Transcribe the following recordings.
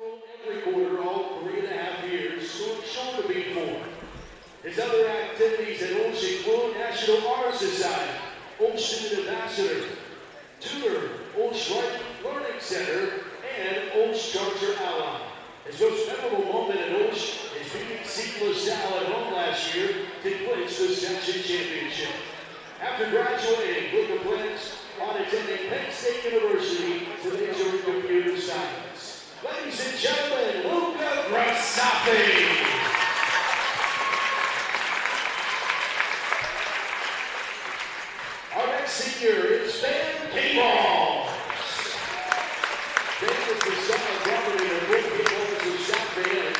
Every quarter, all 3.5 years, short to be 4. His other activities at OLSH include National Honor Society, OLSH Student Ambassador, Tutor, OLSH Learning Center, and OLSH Charger Ally. His most memorable moment at OLSH is beating St. LaSalle at home last year to clinch the section championship. After graduating, Luca plans on attending Penn State University to major in computer science. Ladies and gentlemen, Luca Grassafi. Our next senior is Ben K-Ball. Ben is the son of Robert and the great K-Balls of South Bend.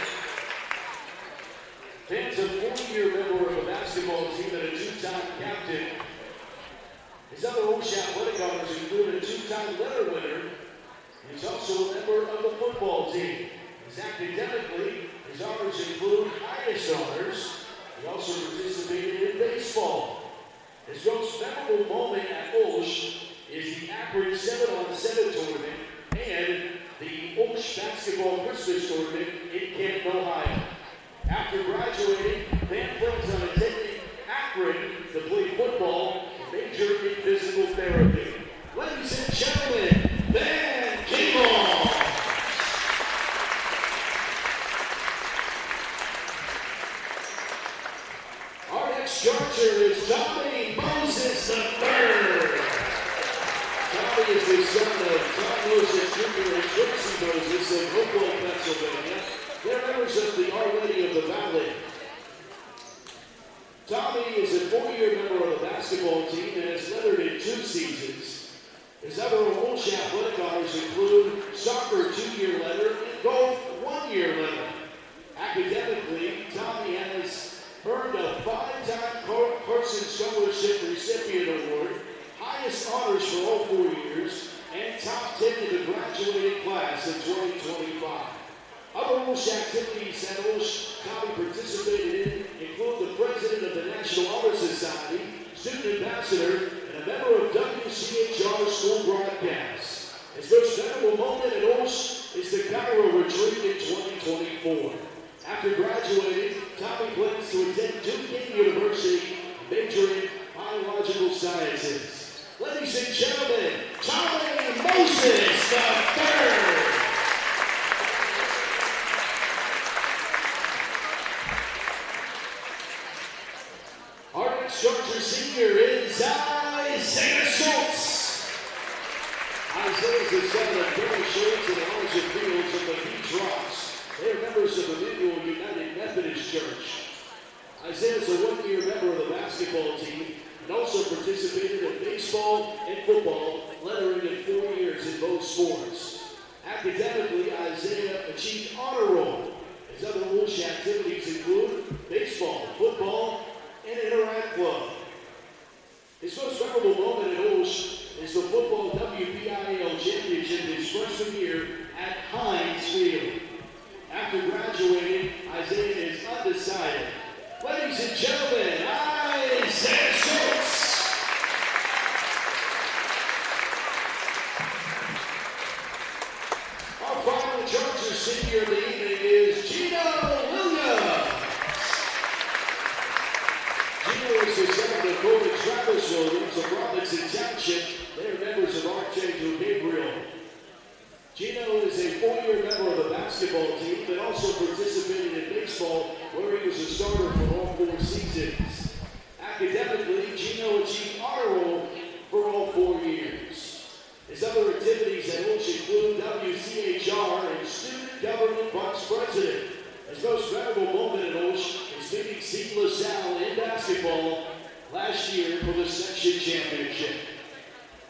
Ben's a 40-year member of the basketball team and a 2-time captain. His other OLSH athletic honors include a 2-time letter winner. He's also a member of the football team. Academically, his honors include highest honors. He also participated in baseball. His most memorable moment at OLSH is the Akron 7-on-7 tournament and the OLSH basketball Christmas tournament in Canton, Ohio. After graduating, Ben plans on attending Akron to play football and major in physical therapy. Ladies and gentlemen, Ben K-Ball. Our next Charger is Tommy Moses III. Tommy is the son of Tom Moses Jr. and Tracy Moses of Hopewell, Pennsylvania. They're members of the Our Lady of the Valley. Tommy is a 4-year member of the basketball team and has lettered in 2 seasons. His other OLSH athletic honors include soccer 2-year letter and golf 1-year letter. Academically, Tommy has earned a 5-time Carson Scholarship Recipient Award, highest honors for all 4 years, and top 10 in the graduating class in 2025. Other OLSH activities at OLSH Tommy participated in include the president of the National Honor Society, student ambassador, and a member of WCHR school broadcast. His most memorable moment at OLSH is the Cairo retreat in 2024. After graduating, Tommy plans to attend Duke University, majoring in biological sciences. Ladies and gentlemen, Tommy Moses III. Charger senior is Isaiah Schultz. Isaiah is the son of Gary Schultz and Elijah Fields of the Beach Rocks. They are members of Emmanuel United Methodist Church. Isaiah is a 1-year member of the basketball team and also participated in baseball and football, lettering in 4 years in both sports. Academically, Isaiah achieved honor roll. His other OLSH activities include baseball, football, and Interact Club. His most memorable moment at OLSH is the football WPIAL championship his freshman year at Heinz Field. After graduating, Isaiah is undecided. Ladies and gentlemen, Isaiah Schultz. Our final Charger senior of the evening is Gino Williams. Gino is the son of Dakota Travis Williams of Robinson Township. They are members of Archangel Gabriel. Gino is a 4-year member of the basketball team and also participated in baseball, where he was a starter for all 4 seasons. Academically, Gino achieved honor roll for all 4 years. His other activities at OLSH include WCHR and Student Government Vice President. His most memorable moment at OLSH is beating St. LaSalle in basketball last year for the section championship.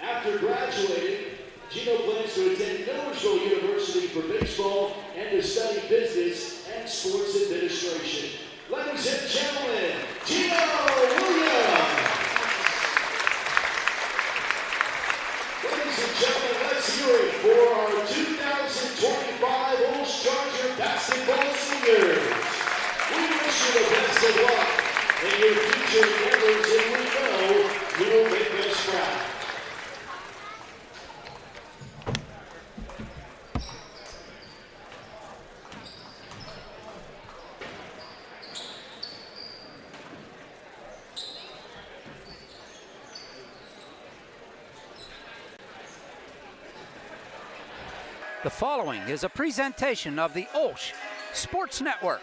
After graduating, Gino plans to attend Millersville University for baseball and to study business and sports administration. Ladies and gentlemen, Gino Williams. Ladies and gentlemen, let's hear it for our 2025 OLSH Charger basketball seniors. We wish you the best of luck in your future endeavors, and we know you'll make us proud. The following is a presentation of the OLSH Sports Network.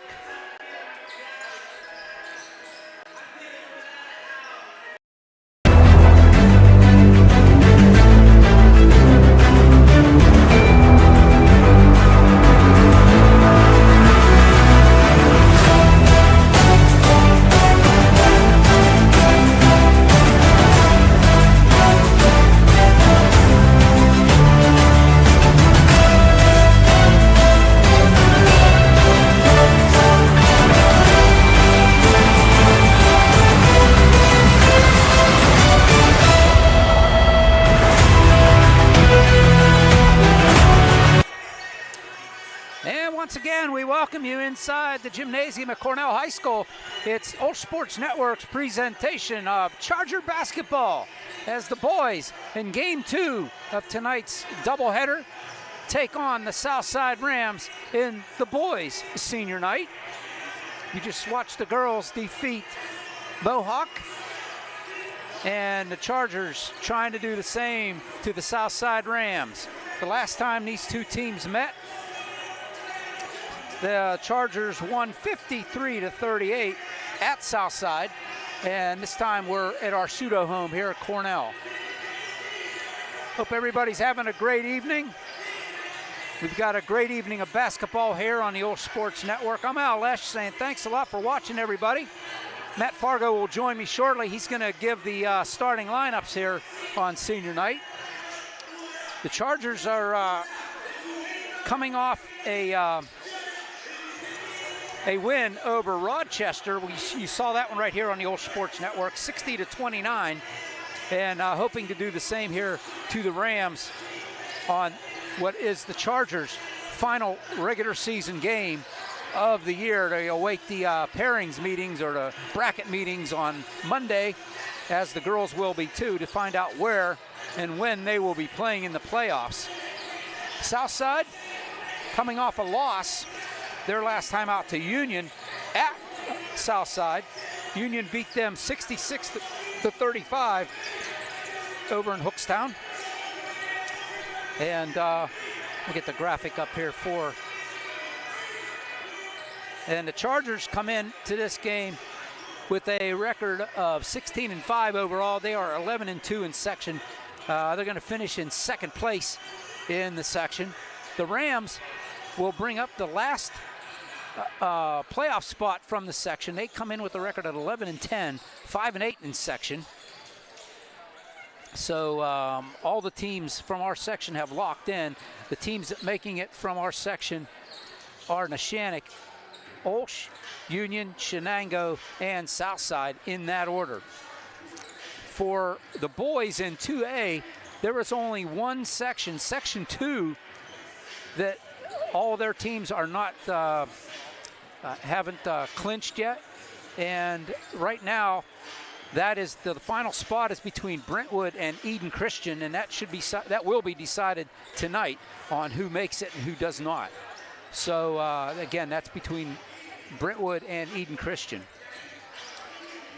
Once again, we welcome you inside the gymnasium at Cornell High School. It's OLSH Sports Network's presentation of Charger basketball as the boys in Game 2 of tonight's doubleheader take on the Southside Rams in the boys' senior night. You just watched the girls defeat Mohawk, and the Chargers trying to do the same to the Southside Rams. The last time these two teams met, the Chargers won 53-38 at Southside, and this time we're at our pseudo home here at Cornell. Hope everybody's having a great evening. We've got a great evening of basketball here on the OLSH Sports Network. I'm OLSH saying thanks a lot for watching, everybody. Matt Fargo will join me shortly. He's going to give the starting lineups here on senior night. The Chargers are coming off a win over Rochester. You saw that one right here on the OLSH Sports Network, 60-29, and hoping to do the same here to the Rams on what is the Chargers' final regular season game of the year. They await the pairings meetings or the bracket meetings on Monday, as the girls will be too, to find out where and when they will be playing in the playoffs. Southside coming off a loss their last time out to Union at Southside. Union beat them 66-35 over in Hookstown. And we'll get the graphic up here for. And the Chargers come in to this game with a record of 16-5 overall. They are 11-2 in section. They're going to finish in second place in the section. The Rams will bring up the last playoff spot from the section. They come in with a record of 11-10, 5-8 in section. So all the teams from our section have locked in. The teams making it from our section are Neshannock, OLSH, Union, Shenango, and Southside in that order. For the boys in 2A, there was only one section, Section 2, that all their teams are not haven't clinched yet, and right now that is the final spot is between Brentwood and Eden Christian, and that will be decided tonight on who makes it and who does not. So again, that's between Brentwood and Eden Christian.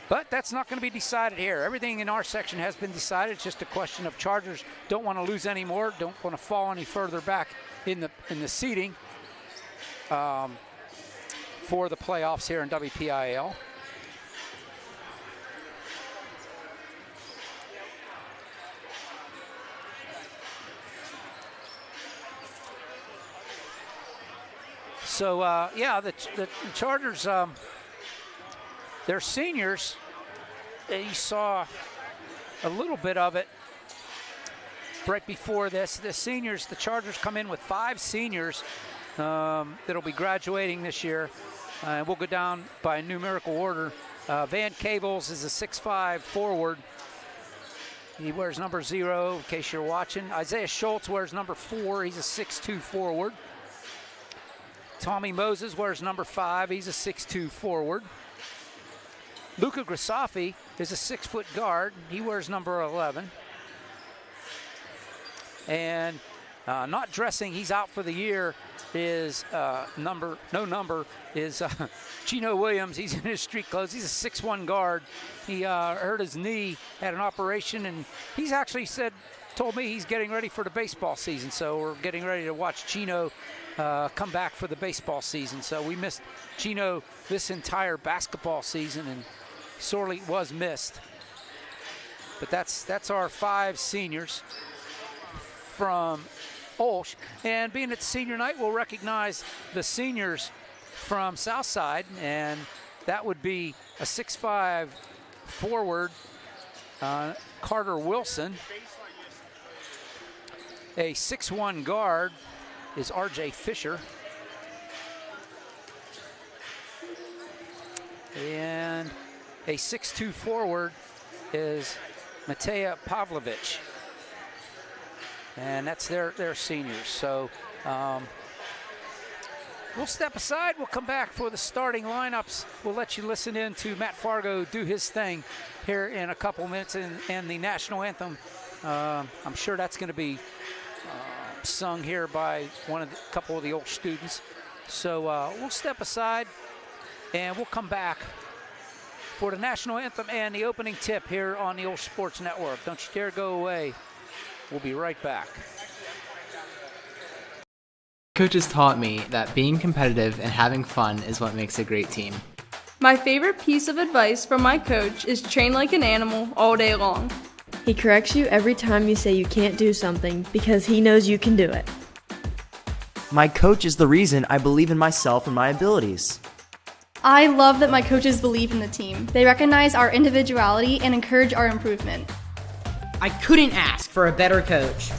But that's not going to be decided here. Everything in our section has been decided. It's just a question of Chargers don't want to lose any more, don't want to fall any further back in the seeding for the playoffs here in WPIAL. So yeah, the Chargers, they're seniors. You saw a little bit of it right before this. The seniors, the Chargers come in with 5 seniors that'll be graduating this year. We'll go down by numerical order. Van Cavels is a 6'5" forward. He wears number 0, in case you're watching. Isaiah Schultz wears number 4. He's a 6'2" forward. Tommy Moses wears number 5. He's a 6'2" forward. Luca Grisafi is a 6-foot guard. He wears number 11. And not dressing, he's out for the year, is Gino Williams. He's in his street clothes. He's a 6'1" guard. He hurt his knee, had an operation, and he's actually said told me he's getting ready for the baseball season, so we're getting ready to watch Gino come back for the baseball season. So we missed Gino this entire basketball season, and sorely was missed. But that's our 5 seniors from OLSH. And being it's senior night, we'll recognize the seniors from Southside, and that would be a 6'5" forward, Carter Wilson. A 6'1" guard is RJ Fisher. And a 6'2" forward is Mateja Pavlovich. And that's their seniors. So we'll step aside. We'll come back for the starting lineups. We'll let you listen in to Matt Fargo do his thing here in a couple minutes, and the national anthem. I'm sure that's going to be sung here by a couple of the OLSH students. So we'll step aside, and we'll come back for the national anthem and the opening tip here on the OLSH Sports Network. Don't you dare go away. We'll be right back. Coaches taught me that being competitive and having fun is what makes a great team. My favorite piece of advice from my coach is train like an animal all day long. He corrects you every time you say you can't do something because he knows you can do it. My coach is the reason I believe in myself and my abilities. I love that my coaches believe in the team. They recognize our individuality and encourage our improvement. I couldn't ask for a better coach.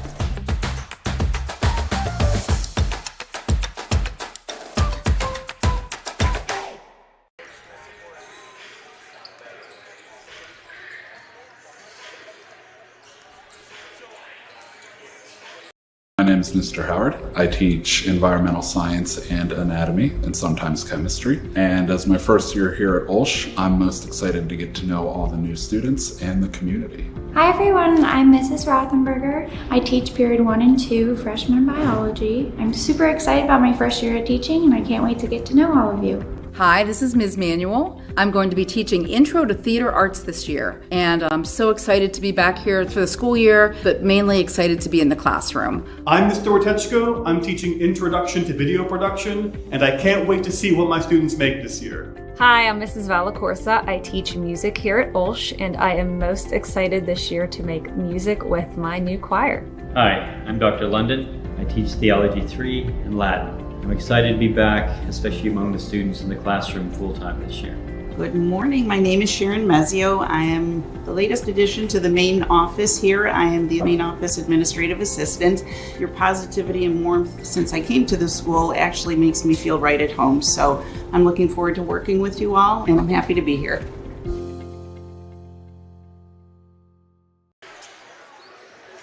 My name is Mr. Howard. I teach environmental science and anatomy, and sometimes chemistry. And as my first year here at OLSH, I'm most excited to get to know all the new students and the community. Hi everyone, I'm Mrs. Rothenberger. I teach period 1 and 2 freshman biology. I'm super excited about my first year of teaching, and I can't wait to get to know all of you. Hi, this is Ms. Manuel. I'm going to be teaching Intro to Theater Arts this year, and I'm so excited to be back here for the school year, but mainly excited to be in the classroom. I'm Mr. Witechko. I'm teaching Introduction to Video Production, and I can't wait to see what my students make this year. Hi, I'm Mrs. Valacorsa. I teach music here at OLSH, and I am most excited this year to make music with my new choir. Hi, I'm Dr. London. I teach Theology 3 and Latin. I'm excited to be back, especially among the students in the classroom full-time this year. Good morning, my name is Sharon Mezzio. I am the latest addition to the main office here. I am the main office administrative assistant. Your positivity and warmth since I came to the school actually makes me feel right at home. So I'm looking forward to working with you all, and I'm happy to be here.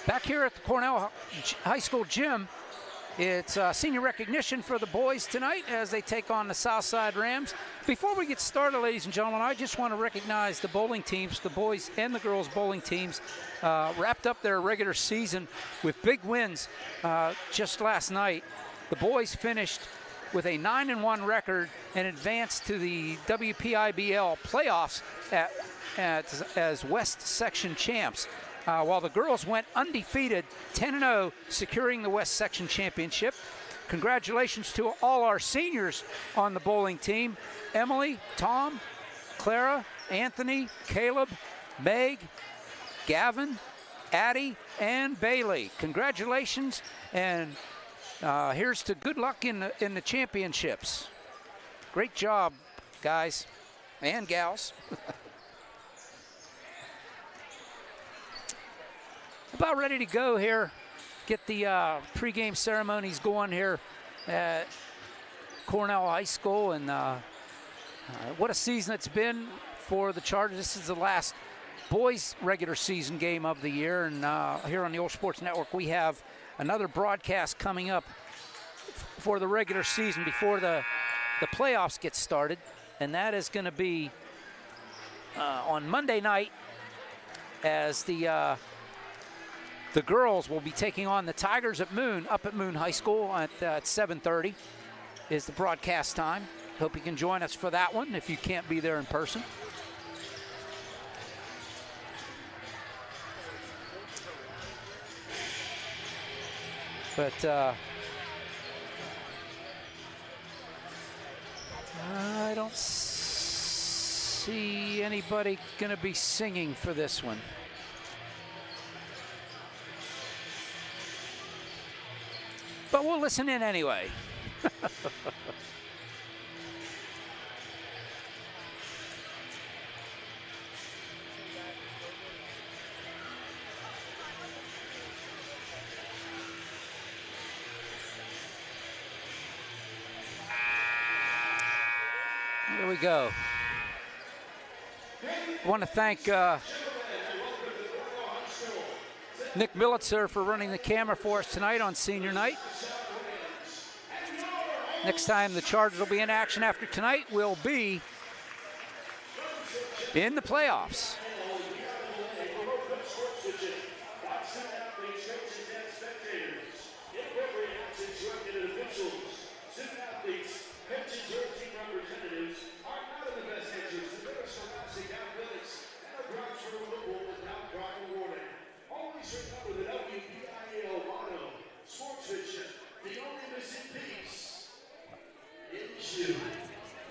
Back here at the Cornell High School gym, it's senior recognition for the boys tonight as they take on the Southside Rams. Before we get started, ladies and gentlemen, I just want to recognize the bowling teams, the boys and the girls bowling teams, wrapped up their regular season with big wins just last night. The boys finished with a 9-1 record and advanced to the WPIBL playoffs as West Section champs. While the girls went undefeated, 10-0, securing the West Section Championship. Congratulations to all our seniors on the bowling team: Emily, Tom, Clara, Anthony, Caleb, Meg, Gavin, Addie, and Bailey. Congratulations, and here's to good luck in the championships. Great job, guys and gals. About ready to go here, get the pregame ceremonies going here at Cornell High School, and what a season it's been for the Chargers. This is the last boys regular season game of the year, and here on the OLSH Sports Network we have another broadcast coming up for the regular season before the playoffs get started, and that is going to be on Monday night as the girls will be taking on the Tigers at Moon, up at Moon High School at 7:30 is the broadcast time. Hope you can join us for that one if you can't be there in person. But I don't see anybody going to be singing for this one. But we'll listen in anyway. Here we go. I want to thank Nick Millitzer for running the camera for us tonight on senior night. Next time the Chargers will be in action after tonight, we'll be in the playoffs.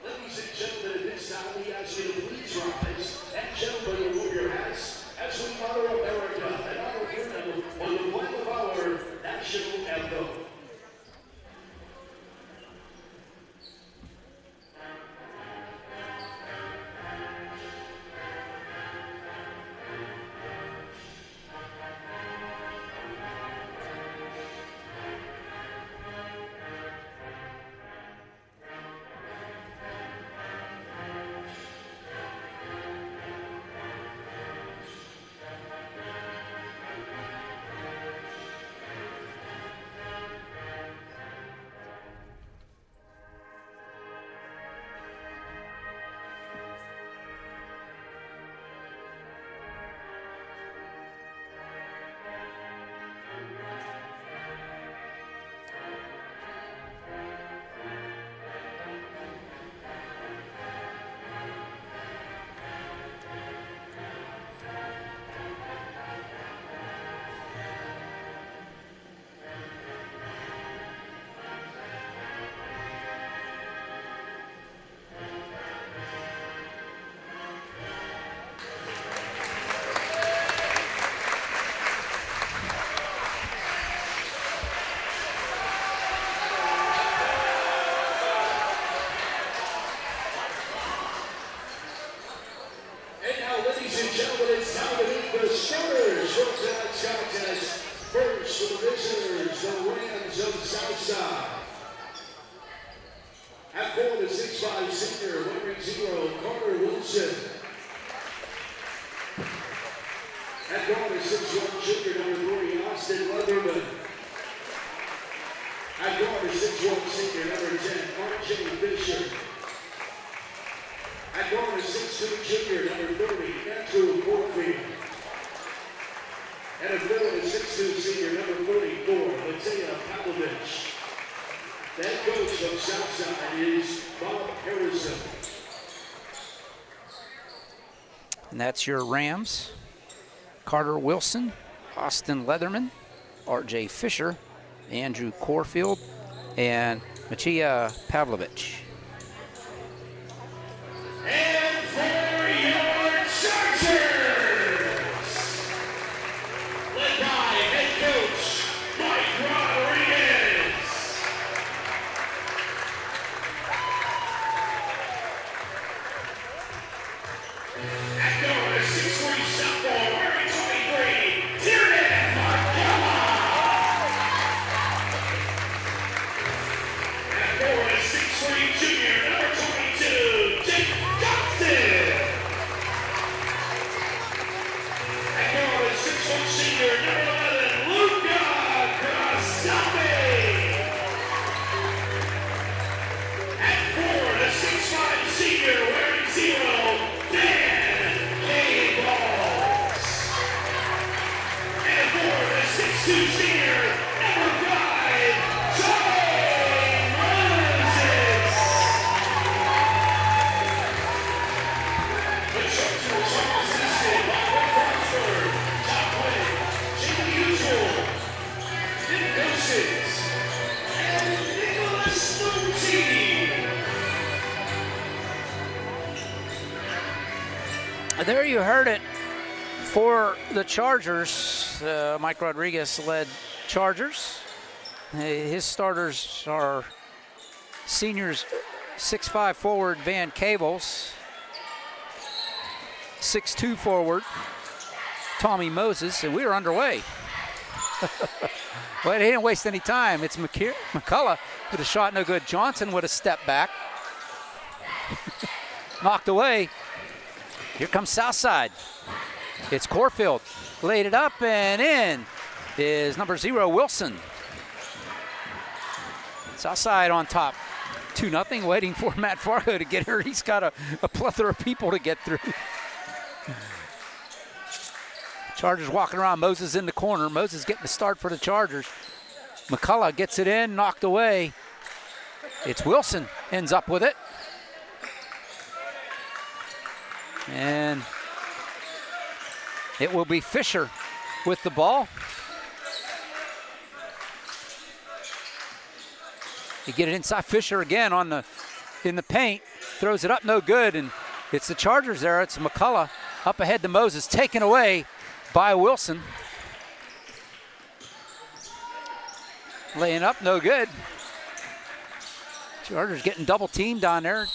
Ladies and gentlemen, at this time we ask you to please rise and gentlemen remove your hats as we honor America and honor freedom on the flag of our national anthem. At 4, the 6'5" senior, wearing 0, Carter Wilson. At guard, the 6'1" junior, number 3, Austin Leatherman. At guard, the 6'1" senior, number 10, R.J. Fisher. At guard, the 6'2" junior, number 30, Andrew Corfield. And at forward, the 6'2" senior, number 44, Matea Pavlovich. That coach from Southside is Bob Harrison. And that's your Rams. Carter Wilson, Austin Leatherman, R.J. Fisher, Andrew Corfield, and Matea Pavlovich. And for your Chargers, led by head coach Mike Rodriguez. At guard, 6'3" sophomore, wearing 23, Tiernan Markella. At forward, 6'3" junior, number 22, Jake Johnson. At guard, 6'1" senior, number 11, Luca Crosami. At 4, the 6'5" senior, wearing 0, Dan K-Balls. And for the 6'2" senior, number 5, Johnny Moses. The Chargers are assisted by Rick Crawford, Top Wing, Jimmy Usual, Nick Gosens, There you heard it for the Chargers. Mike Rodriguez led Chargers. His starters are seniors 6'5" forward Van Cables, 6'2" forward Tommy Moses, and we are underway. Well, he didn't waste any time. It's McCullough with a shot, no good. Johnson with a step back. Knocked away. Here comes Southside. It's Corfield. Laid it up and in is number 0, Wilson. Southside on top. 2-0, waiting for Matt Fargo to get her. He's got a plethora of people to get through. Chargers walking around. Moses in the corner. Moses getting the start for the Chargers. McCullough gets it in, knocked away. It's Wilson, ends up with it. And it will be Fisher with the ball. You get it inside. Fisher again in the paint. Throws it up, no good. And it's the Chargers there. It's McCullough up ahead to Moses. Taken away by Wilson. Laying up, no good. Chargers getting double teamed down there.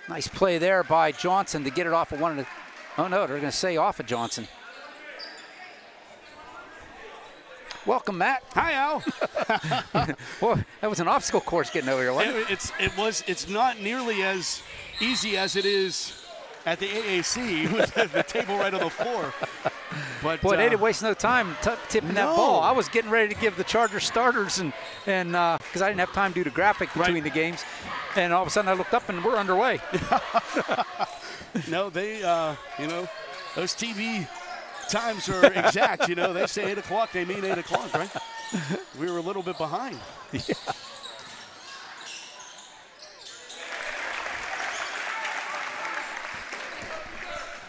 Nice play there by Johnson to get it off of one of the... Oh, no, they're going to say off of Johnson. Welcome, Matt. Hi, Al. Well, that was an obstacle course getting over here, wasn't it? It's not nearly as easy as it is at the AAC with the table right on the floor. But boy, they didn't waste no time tipping that ball. I was getting ready to give the Chargers starters and because I didn't have time to do the graphic between the games. And all of a sudden I looked up and we're underway. No, they, those TV times are exact. They say 8 o'clock, they mean 8 o'clock, right? We were a little bit behind. Yeah.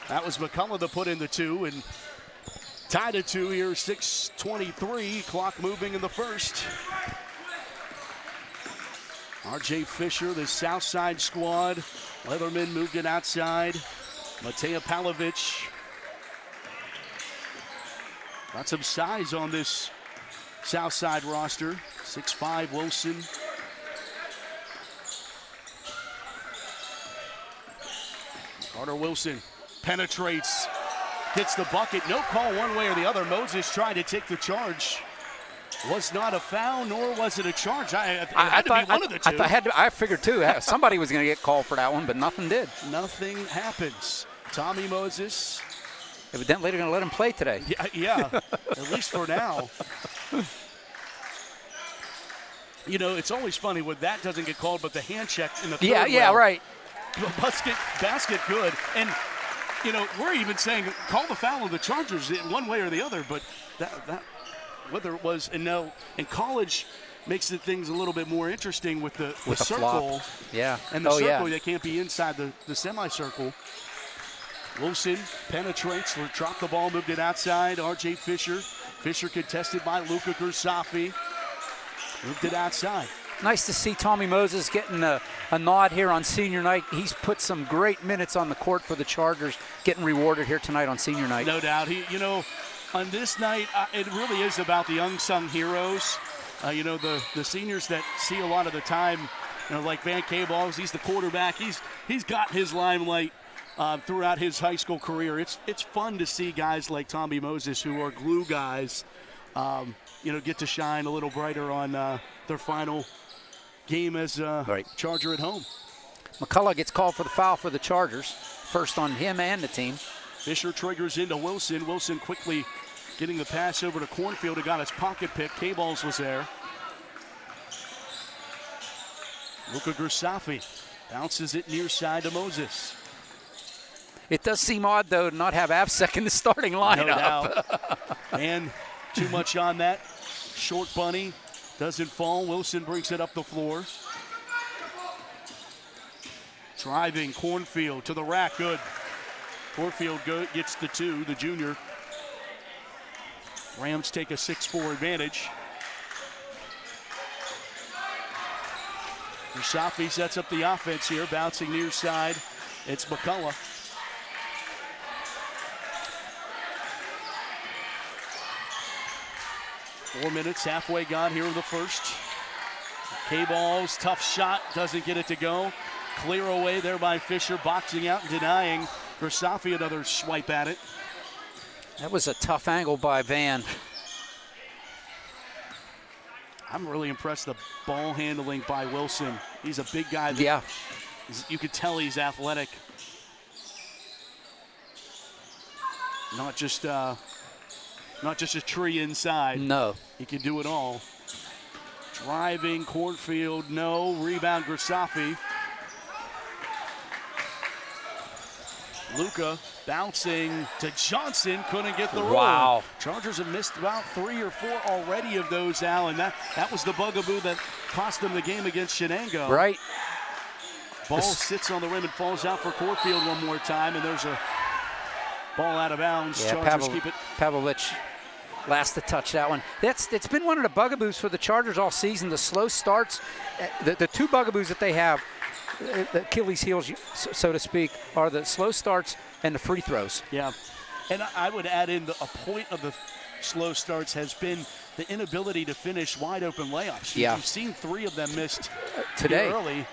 That was McCullough to put in the 2 and tied it 2 here, 6:23, clock moving in the first. R.J. Fisher, the Southside squad. Leatherman moved it outside. Mateja Pavlovic. Got some size on this Southside roster. 6'5", Wilson. Carter Wilson penetrates, hits the bucket. No call one way or the other. Moses tried to take the charge. Was not a foul, nor was it a charge. It had to be one of the two. I figured too. Somebody was going to get called for that one, but nothing did. Nothing happens. Tommy Moses. Evidently they're going to let him play today. Yeah, at least for now. It's always funny when that doesn't get called, but the hand check in the third round, right. Basket good. And, we're even saying call the foul of the Chargers in one way or the other, but that whether it was, and college makes the things a little bit more interesting with the circle. Flop. Yeah. And the circle, they can't be inside the semicircle. Wilson penetrates, dropped the ball, moved it outside. R.J. Fisher. Fisher contested by Luka Gersafi. Moved it outside. Nice to see Tommy Moses getting a nod here on senior night. He's put some great minutes on the court for the Chargers, getting rewarded here tonight on senior night. No doubt. On this night, it really is about the unsung heroes. The seniors that see a lot of the time, like Van Cables, he's the quarterback. He's got his limelight throughout his high school career. It's fun to see guys like Tommy Moses, who are glue guys, get to shine a little brighter on their final game as a Charger at home. McCullough gets called for the foul for the Chargers. First on him and the team. Fisher triggers into Wilson. Wilson quickly getting the pass over to Cornfield, who got his pocket pick. K-Balls was there. Luka Gersafi bounces it near side to Moses. It does seem odd, though, to not have Avsek in the starting lineup. No doubt. And too much on that. Short bunny doesn't fall. Wilson brings it up the floor. Driving Cornfield to the rack. Good. Cornfield gets the 2, the junior. Rams take a 6-4 advantage. Gersafi sets up the offense here, bouncing near side. It's McCullough. 4 minutes, halfway gone here in the first. K-Ball's tough shot, doesn't get it to go. Clear away there by Fisher, boxing out and denying. Versafi another swipe at it. That was a tough angle by Van. I'm really impressed the ball handling by Wilson. He's a big guy. Yeah. You could tell he's athletic. Not just a tree inside. No. He can do it all. Driving, Cornfield, no. Rebound, Grisafi. Luka bouncing to Johnson, couldn't get the roll. Wow. Chargers have missed about 3 or 4 already of those, Al, and that was the bugaboo that cost them the game against Shenango. Right. Ball sits on the rim and falls out for Cornfield one more time, and there's a ball out of bounds. Yeah, Chargers keep it. Pavlovich last to touch that one. It's been one of the bugaboos for the Chargers all season, the slow starts. The 2 bugaboos that they have, the Achilles heels, so to speak, are the slow starts and the free throws. Yeah, and I would add in a point of the slow starts has been the inability to finish wide open layups. Yeah. You've seen 3 of them missed today. Early.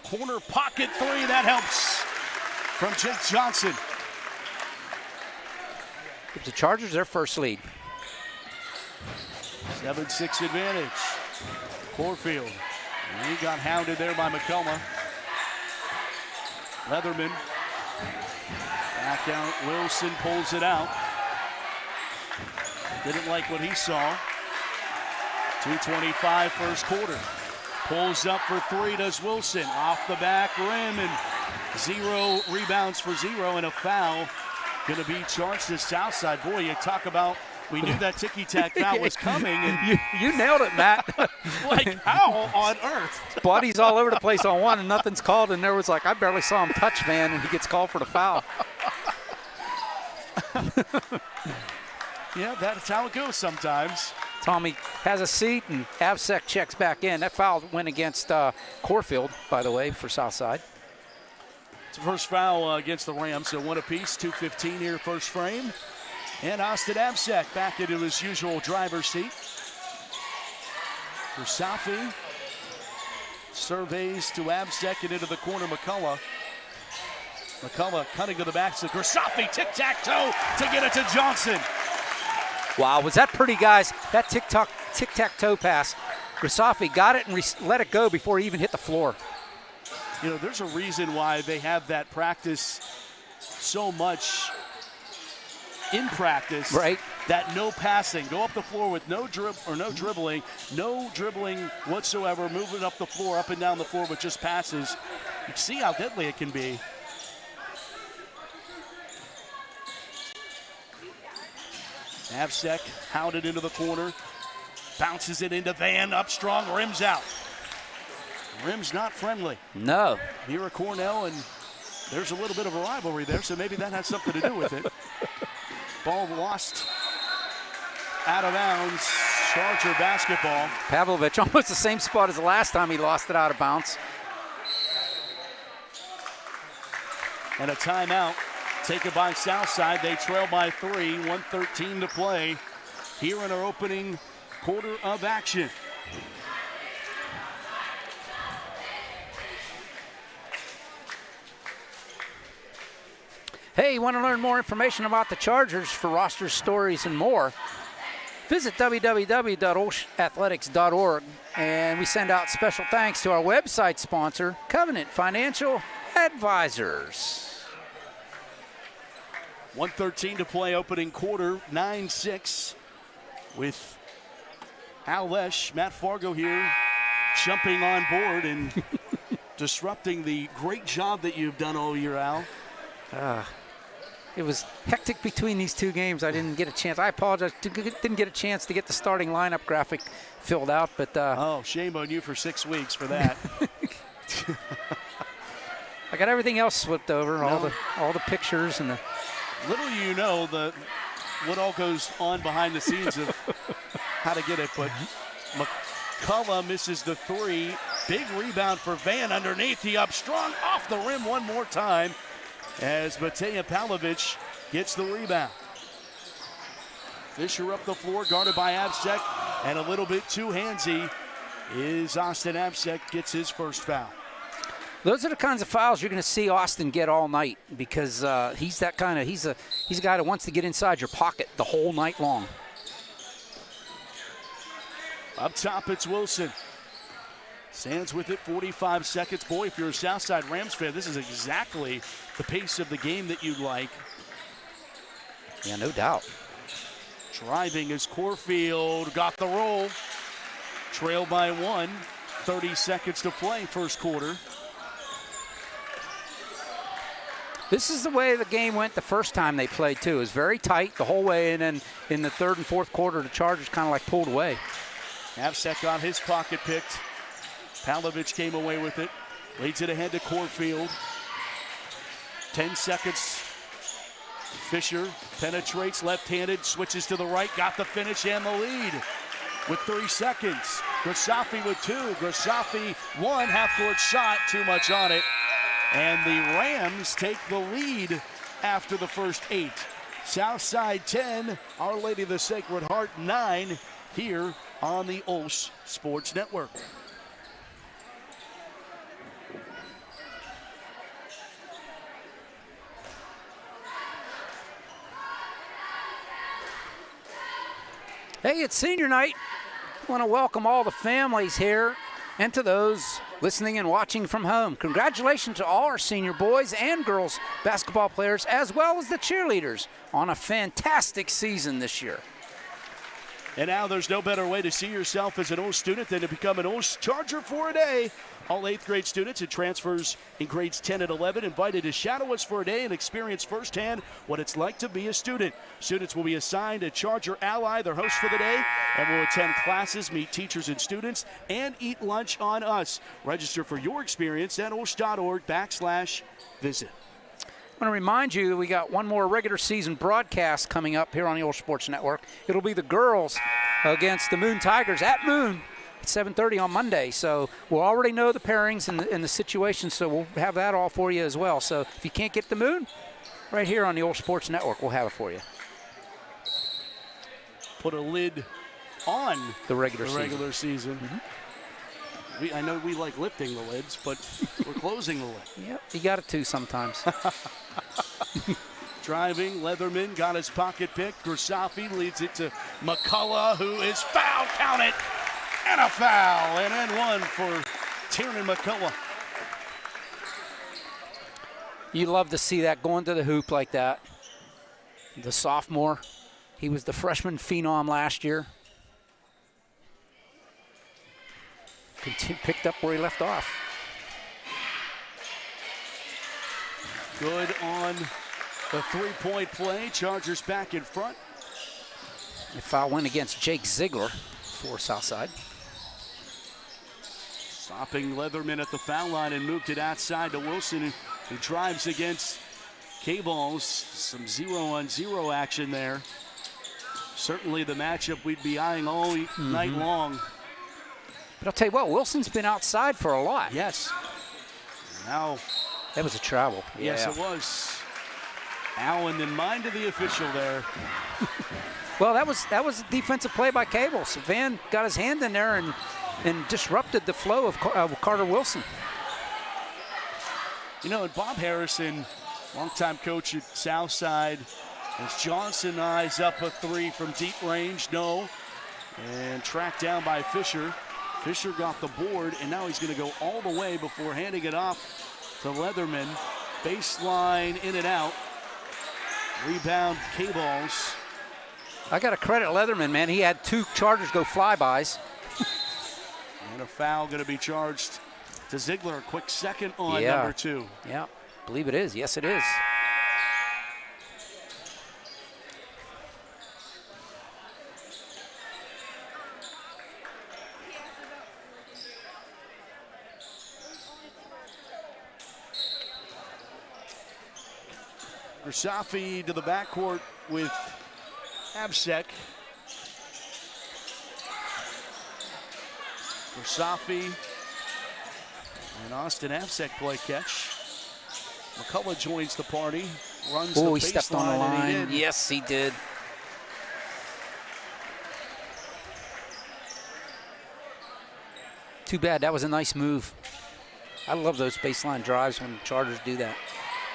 Corner pocket 3, that helps from Jake Johnson. Give the Chargers their first lead. 7-6 advantage. Corfield. And he got hounded there by McCullough. Leatherman. Back out. Wilson pulls it out. Didn't like what he saw. 2:25 first quarter. Pulls up for 3, does Wilson. Off the back rim, and 0 rebounds for 0, and a foul. Going to be charged to Southside. Boy, you talk about, we knew that ticky-tack foul was coming. And you nailed it, Matt. like, how on earth? Bodies all over the place on one, and nothing's called, and there was like, I barely saw him touch Van, and he gets called for the foul. Yeah, that's how it goes sometimes. Tommy has a seat, and Avsek checks back in. That foul went against Corfield, by the way, for Southside. It's the first foul against the Rams, so 1 apiece, 2:15 here, first frame. And Austin Avsek back into his usual driver's seat. For Safi, surveys to Avsek and into the corner, McCullough. McCullough cutting to the back to Grisafi, tic-tac-toe to get it to Johnson. Wow, was that pretty, guys? That tic-tac-toe pass. Grisafi got it and let it go before he even hit the floor. You know, there's a reason why they have that practice so much in practice. Right. That no passing. Go up the floor with no dribbling whatsoever, moving up the floor, up and down the floor with just passes. You see how deadly it can be. Avsek hounded into the corner, bounces it into Van, up strong, rims out. Rim's not friendly. No. Mira Cornell, and there's a little bit of a rivalry there, so maybe that has something to do with it. Ball lost out of bounds. Charger basketball. Pavlovich almost the same spot as the last time he lost it out of bounds. And a timeout taken by Southside. They trail by 3, 1:13 to play here in our opening quarter of action. Hey, you want to learn more information about the Chargers for roster stories and more? Visit www.olshathletics.org, and we send out special thanks to our website sponsor, Covenant Financial Advisors. 1:13 to play, opening quarter, 9-6 with OLSH. Matt Fargo here jumping on board and disrupting the great job that you've done all year, Al. It was hectic between these 2 games. I didn't get a chance. I apologize. Didn't get a chance to get the starting lineup graphic filled out, but oh, shame on you for 6 weeks for that. I got everything else flipped over, all the pictures and the. Little you know what all goes on behind the scenes of how to get it, but McCullough misses the 3. Big rebound for Van underneath. He up strong off the rim one more time as Mateja Pavlovich gets the rebound. Fisher up the floor, guarded by Avsek. and a little bit too handsy is Austin Absek, gets his first foul. Those are the kinds of fouls you're going to see Austin get all night because he's a guy that wants to get inside your pocket the whole night long. Up top, it's Wilson. Stands with it, 45 seconds. Boy, if you're a Southside Rams fan, this is exactly the pace of the game that you'd like. Yeah, no doubt. Driving is Corfield, got the roll. Trail by 1, 30 seconds to play, first quarter. This is the way the game went the first time they played, too. It was very tight the whole way, and then in the third and fourth quarter, the Chargers kind of like pulled away. Absek got his pocket picked. Pavlovich came away with it. Leads it ahead to Corfield. 10 seconds. Fisher penetrates left-handed, switches to the right, got the finish and the lead with 3 seconds. Grasafi with 2. Grasafi 1, half-court shot, too much on it. And the Rams take the lead after the first 8. Southside 10, Our Lady of the Sacred Heart 9 here on the OLSH Sports Network. Hey, it's senior night. I want to welcome all the families here and to those listening and watching from home. Congratulations to all our senior boys and girls basketball players as well as the cheerleaders on a fantastic season this year. And now there's no better way to see yourself as an OLSH student than to become an OLSH Charger for a day. All 8th grade students and transfers in grades 10 and 11 invited to shadow us for a day and experience firsthand what it's like to be a student. Students will be assigned a Charger ally, their host for the day, and will attend classes, meet teachers and students, and eat lunch on us. Register for your experience at olsh.org/visit. I want to remind you that we got one more regular season broadcast coming up here on the OLSH Sports Network. It'll be the girls against the Moon Tigers at Moon at 7:30 on Monday. So we'll already know the pairings and the situation, so we'll have that all for you as well. So if you can't get the Moon, right here on the OLSH Sports Network, we'll have it for you. Put a lid on the regular season. Mm-hmm. I know we like lifting the lids, but we're closing the lid. Yep, you got it too sometimes. Driving, Leatherman got his pocket pick. Grasafi leads it to McCullough, who is fouled. Count it. And a foul. And then one for Tiernan McCullough. You love to see that going to the hoop like that. The sophomore. He was the freshman phenom last year. Picked up where he left off. Good on the three-point play. Chargers back in front. The foul went against Jake Ziegler for Southside. Stopping Leatherman at the foul line and moved it outside to Wilson, who drives against K-Balls. Some 0-on-0 action there. Certainly the matchup we'd be eyeing all night long. But I'll tell you what, Wilson's been outside for a lot. Yes. Now, that was a travel. Yes, it was. Allen in mind of the official there. Well, that was a defensive play by Cables. Van got his hand in there and disrupted the flow of Carter Wilson. You know, and Bob Harrison, longtime coach at Southside, as Johnson eyes up a three from deep range, no. And tracked down by Fisher. Fisher got the board, and now he's going to go all the way before handing it off to Leatherman. Baseline in and out. Rebound, K-Balls. I got to credit Leatherman, man. He had 2 Chargers go flybys. And a foul going to be charged to Ziegler. A quick second on number 2. Yeah, believe it is. Yes, it is. Grasafi to the backcourt with Absek. Grasafi and Austin Absek play catch. McCullough joins the party, runs the baseline. He stepped on the line. Yes, he did. Too bad. That was a nice move. I love those baseline drives when the Chargers do that.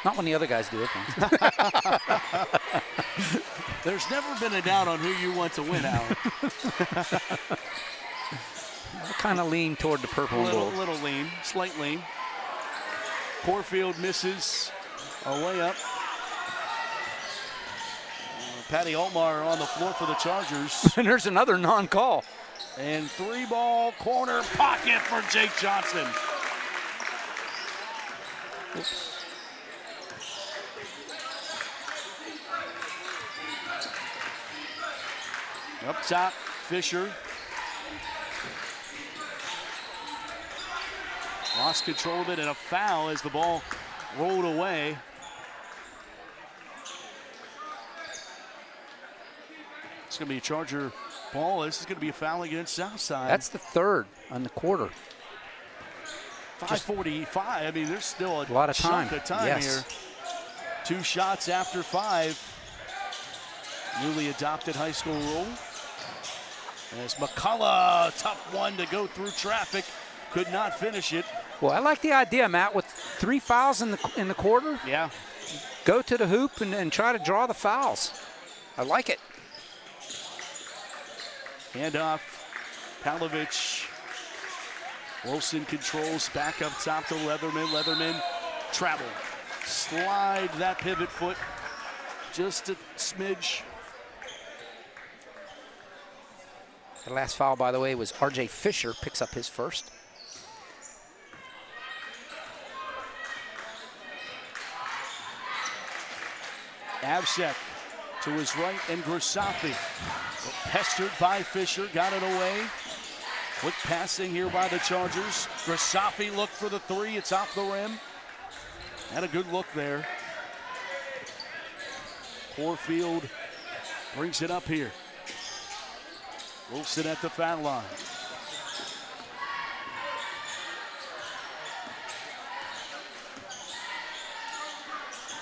Not when the other guys do it. There's never been a doubt on who you want to win, Alan. I kind of lean toward the purple and gold. Little lean, slight lean. Corfield misses a layup. Patty Altmaier on the floor for the Chargers. And there's another non-call. And 3-ball corner pocket for Jake Johnson. Oops. Up top, Fisher. Lost control of it and a foul as the ball rolled away. It's going to be a Charger ball. This is going to be a foul against Southside. That's the third on the quarter. 5:45. I mean, there's still a lot of time. Chunk of time yes. here. 2 shots after 5. Newly adopted high school rule. As McCullough, tough one to go through traffic, could not finish it. Well, I like the idea, Matt, with 3 fouls in the quarter. Yeah. Go to the hoop and try to draw the fouls. I like it. Handoff, Palovich. Wilson controls back up top to Leatherman. Leatherman travel. Slide that pivot foot just a smidge. The last foul, by the way, was R.J. Fisher, picks up his first. Avsek to his right and Grisafi. Pestered by Fisher, got it away. Quick passing here by the Chargers. Grisafi looked for the 3, it's off the rim. Had a good look there. Corfield brings it up here. Wilson at the foul line.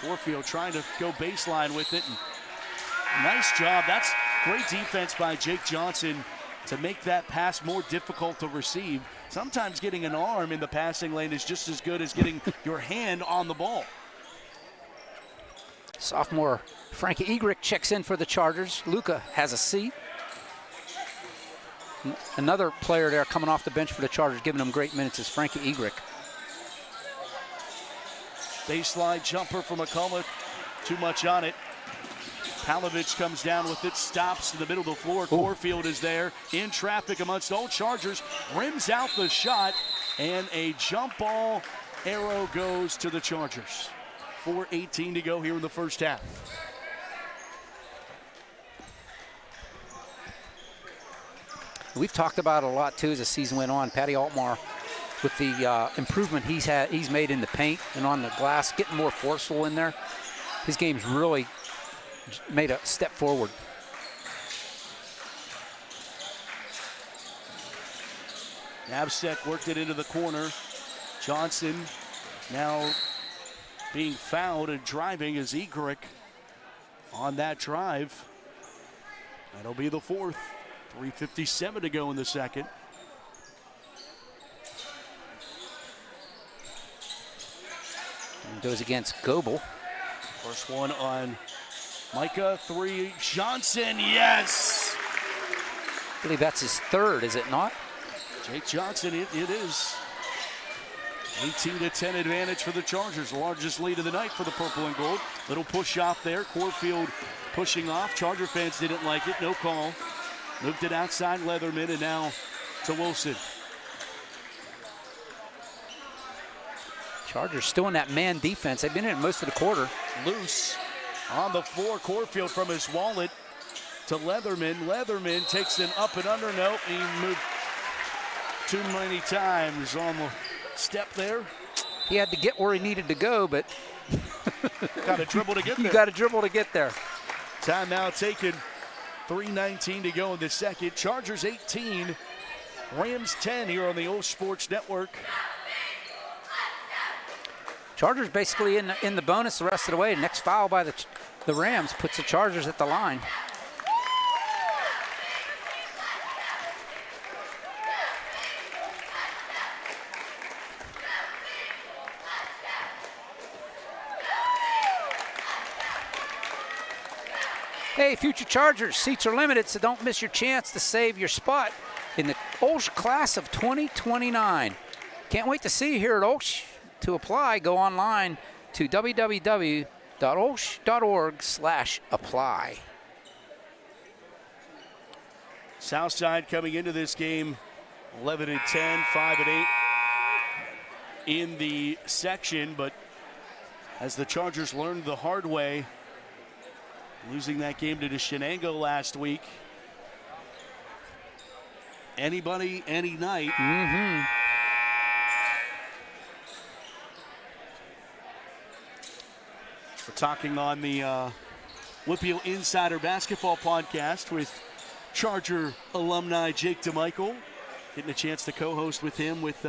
Corfield trying to go baseline with it. And nice job. That's great defense by Jake Johnson to make that pass more difficult to receive. Sometimes getting an arm in the passing lane is just as good as getting your hand on the ball. Sophomore Frankie Egrick checks in for the Chargers. Luca has a seat. Another player there coming off the bench for the Chargers, giving them great minutes, is Frankie Egrick. Baseline jumper from McCullough. Too much on it. Palovich comes down with it, stops in the middle of the floor. Corfield is there in traffic amongst all Chargers. Rims out the shot, and a jump ball arrow goes to the Chargers. 4:18 to go here in the first half. We've talked about it a lot too as the season went on. Patty Altmaier, with the improvement he's made in the paint and on the glass, getting more forceful in there. His game's really made a step forward. Avsek worked it into the corner. Johnson now being fouled and driving is Egrick on that drive. That'll be the 4th. 3:57 to go in the second. And goes against Goebel. First one on Micah, 3. Johnson, yes! I believe that's his 3rd, is it not? Jake Johnson, it is. 18-10 advantage for the Chargers. Largest lead of the night for the purple and gold. Little push off there. Corfield pushing off. Charger fans didn't like it. No call. Moved it outside Leatherman and now to Wilson. Chargers still in that man defense. They've been in it most of the quarter. Loose on the floor. Corfield from his wallet to Leatherman. Leatherman takes an up and under. Nope, he moved too many times on the step there. He had to get where he needed to go, but got to dribble to get there. You got to dribble to get there. Timeout taken. 3:19 to go in the second. Chargers 18, Rams 10 here on the OLSH Sports Network. Chargers basically in the bonus the rest of the way. Next foul by the Rams puts the Chargers at the line. Hey, future Chargers, seats are limited, so don't miss your chance to save your spot in the OLSH class of 2029. Can't wait to see you here at OLSH. To apply, go online to www.olsh.org/apply. Southside coming into this game 11-10, 5-8 in the section, but as the Chargers learned the hard way, losing that game to Shenango last week. Anybody, any night. Mm-hmm. We're talking on the Whippeal Insider Basketball Podcast with Charger alumni Jake DeMichael. Getting a chance to co-host with him with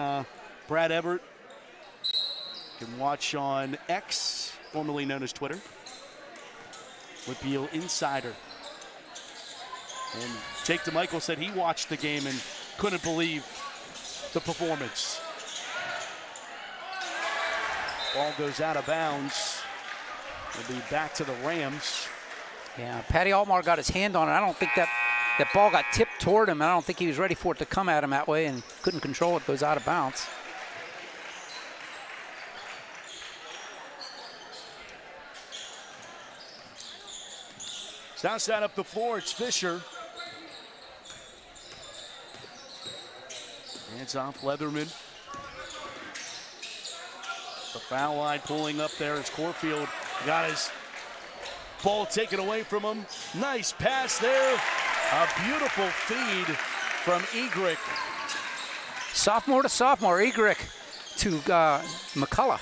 Brad Everett. You can watch on X, formerly known as Twitter. Whippeal Insider. And Jake DeMichael said he watched the game and couldn't believe the performance. Ball goes out of bounds. It'll be back to the Rams. Yeah, Patty Altmar got his hand on it. I don't think that ball got tipped toward him. I don't think he was ready for it to come at him that way and couldn't control it. Goes out of bounds. Southside up the floor. It's Fisher. Hands off Leatherman. The foul line pulling up there as Corfield got his ball taken away from him. Nice pass there. A beautiful feed from Egrick. Sophomore to sophomore, Egrick to McCullough.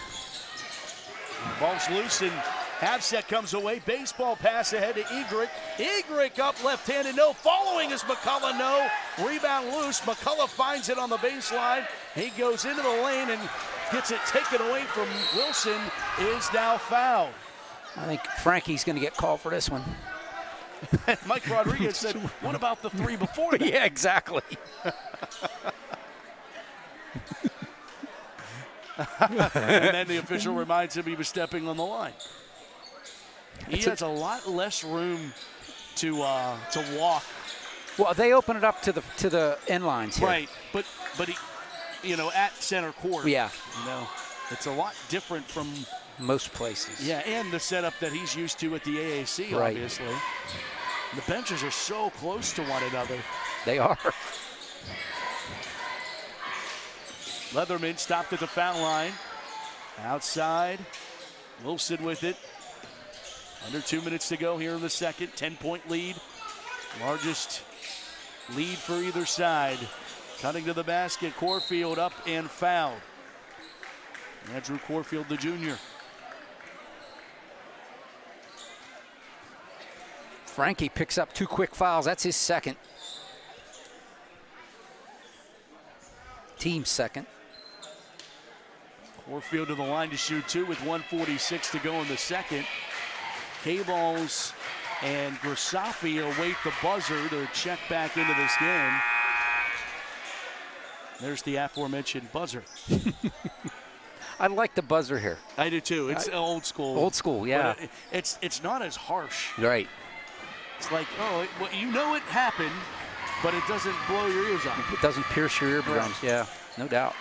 Ball's loose and Havsek comes away. Baseball pass ahead to Egrick. Egrick up left-handed, no. Following is McCullough, no. Rebound loose. McCullough finds it on the baseline. He goes into the lane and gets it taken away from Wilson. Is now fouled. I think Frankie's going to get called for this one. Mike Rodriguez said, what about the three before that? Yeah, exactly. And then the official reminds him he was stepping on the line. He has a lot less room to walk. Well, they open it up to the end lines here. Right, but he, at center court. Yeah. It's a lot different from most places. Yeah, and the setup that he's used to at the AAC, right. Obviously. The benches are so close to one another. They are. Leatherman stopped at the foul line. Outside, Wilson with it. Under 2 minutes to go here in the second. 10-point lead. Largest lead for either side. Cutting to the basket, Corfield up and fouled. Andrew Corfield, the junior. Frankie picks up 2 quick fouls. That's his second. Team second. Corfield to the line to shoot 2 with 1:46 to go in the second. K-Balls and Grisafi await the buzzer to check back into this game. There's the aforementioned buzzer. I like the buzzer here. I do too. It's old school. Old school, yeah. It's not as harsh. Right. It's like, it happened, but it doesn't blow your ears out. It doesn't pierce your eardrums. Right. Yeah, no doubt.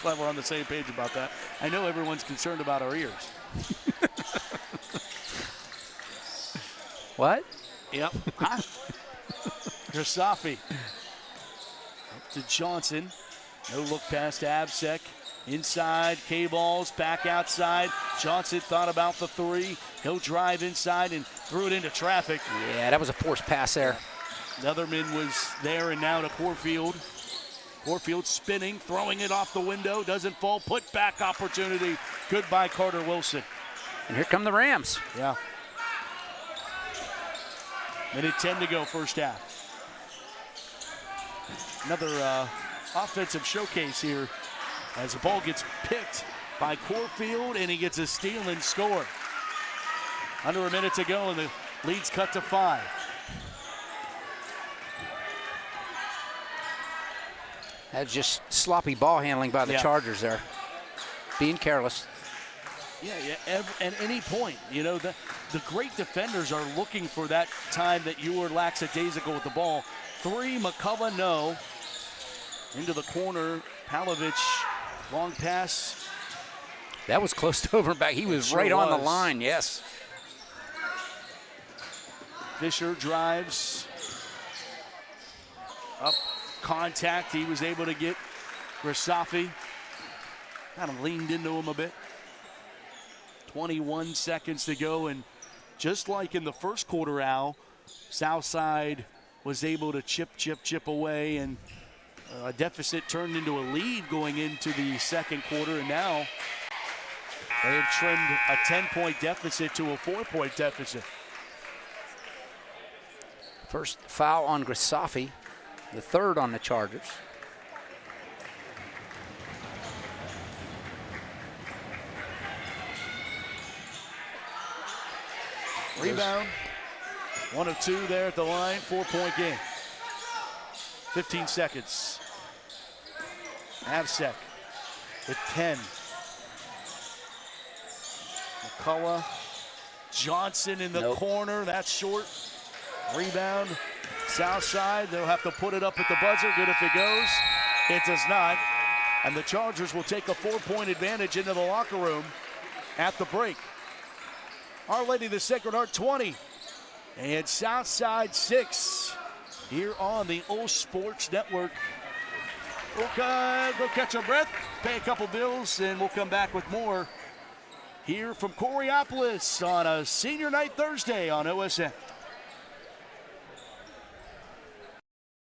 Glad we're on the same page about that. I know everyone's concerned about our ears. What? Yep. Huh? Grisafi. Up to Johnson. No look pass to Absek. Inside, K-Balls, back outside. Johnson thought about the three. He'll drive inside and threw it into traffic. Yeah, that was a forced pass there. Leatherman was there and now to Corfield. Corfield spinning, throwing it off the window. Doesn't fall. Put back opportunity. Good by Carter Wilson. And here come the Rams. Yeah. Minute 10 to go, first half. Another offensive showcase here as the ball gets picked by Corfield and he gets a steal and score. Under a minute to go and the lead's cut to 5. That's just sloppy ball handling by the Chargers there. Being careless. At any point, the great defenders are looking for that time that you were lackadaisical with the ball. 3, McCullough, no. Into the corner, Palovich, long pass. That was close to over and back. He was right on the line, yes. Fisher drives. Up, contact. He was able to get Grisafi. Kind of leaned into him a bit. 21 seconds to go, and just like in the first quarter, Al, Southside was able to chip away, and a deficit turned into a lead going into the second quarter, and now they have trimmed a 10-point deficit to a 4-point deficit. First foul on Grisafi, the third on the Chargers. Rebound, 1 of 2 there at the line, 4-point game. 15 seconds. Avsek with 10. McCullough, Johnson in the corner, that's short. Rebound, Southside, they'll have to put it up at the buzzer, good if it goes. It does not, and the Chargers will take a 4-point advantage into the locker room at the break. Our Lady of the Sacred Heart 20 and Southside 6 here on the OLSH Sports Network. We'll go catch our breath, pay a couple bills, and we'll come back with more here from Coriopolis on a Senior Night Thursday on OSN.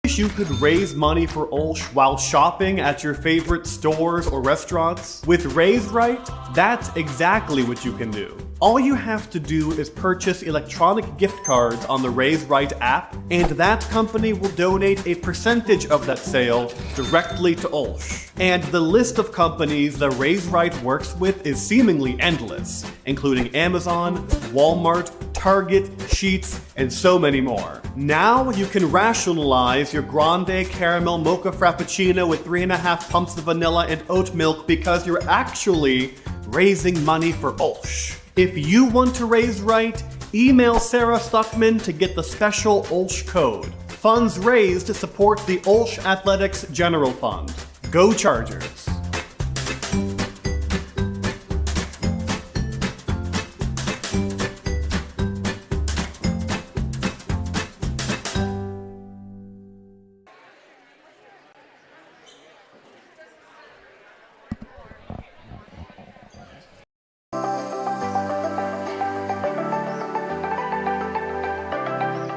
You could raise money for OLSH while shopping at your favorite stores or restaurants? With Raise Right, that's exactly what you can do. All you have to do is purchase electronic gift cards on the Raise Right app, and that company will donate a percentage of that sale directly to OLSH. And the list of companies that Raise Right works with is seemingly endless, including Amazon, Walmart, Target, Sheetz, and so many more. Now you can rationalize your grande caramel mocha frappuccino with 3.5 pumps of vanilla and oat milk because you're actually raising money for OLSH. If you want to raise right, email Sarah Stuckman to get the special OLSH code. Funds raised to support the OLSH Athletics General Fund. Go Chargers!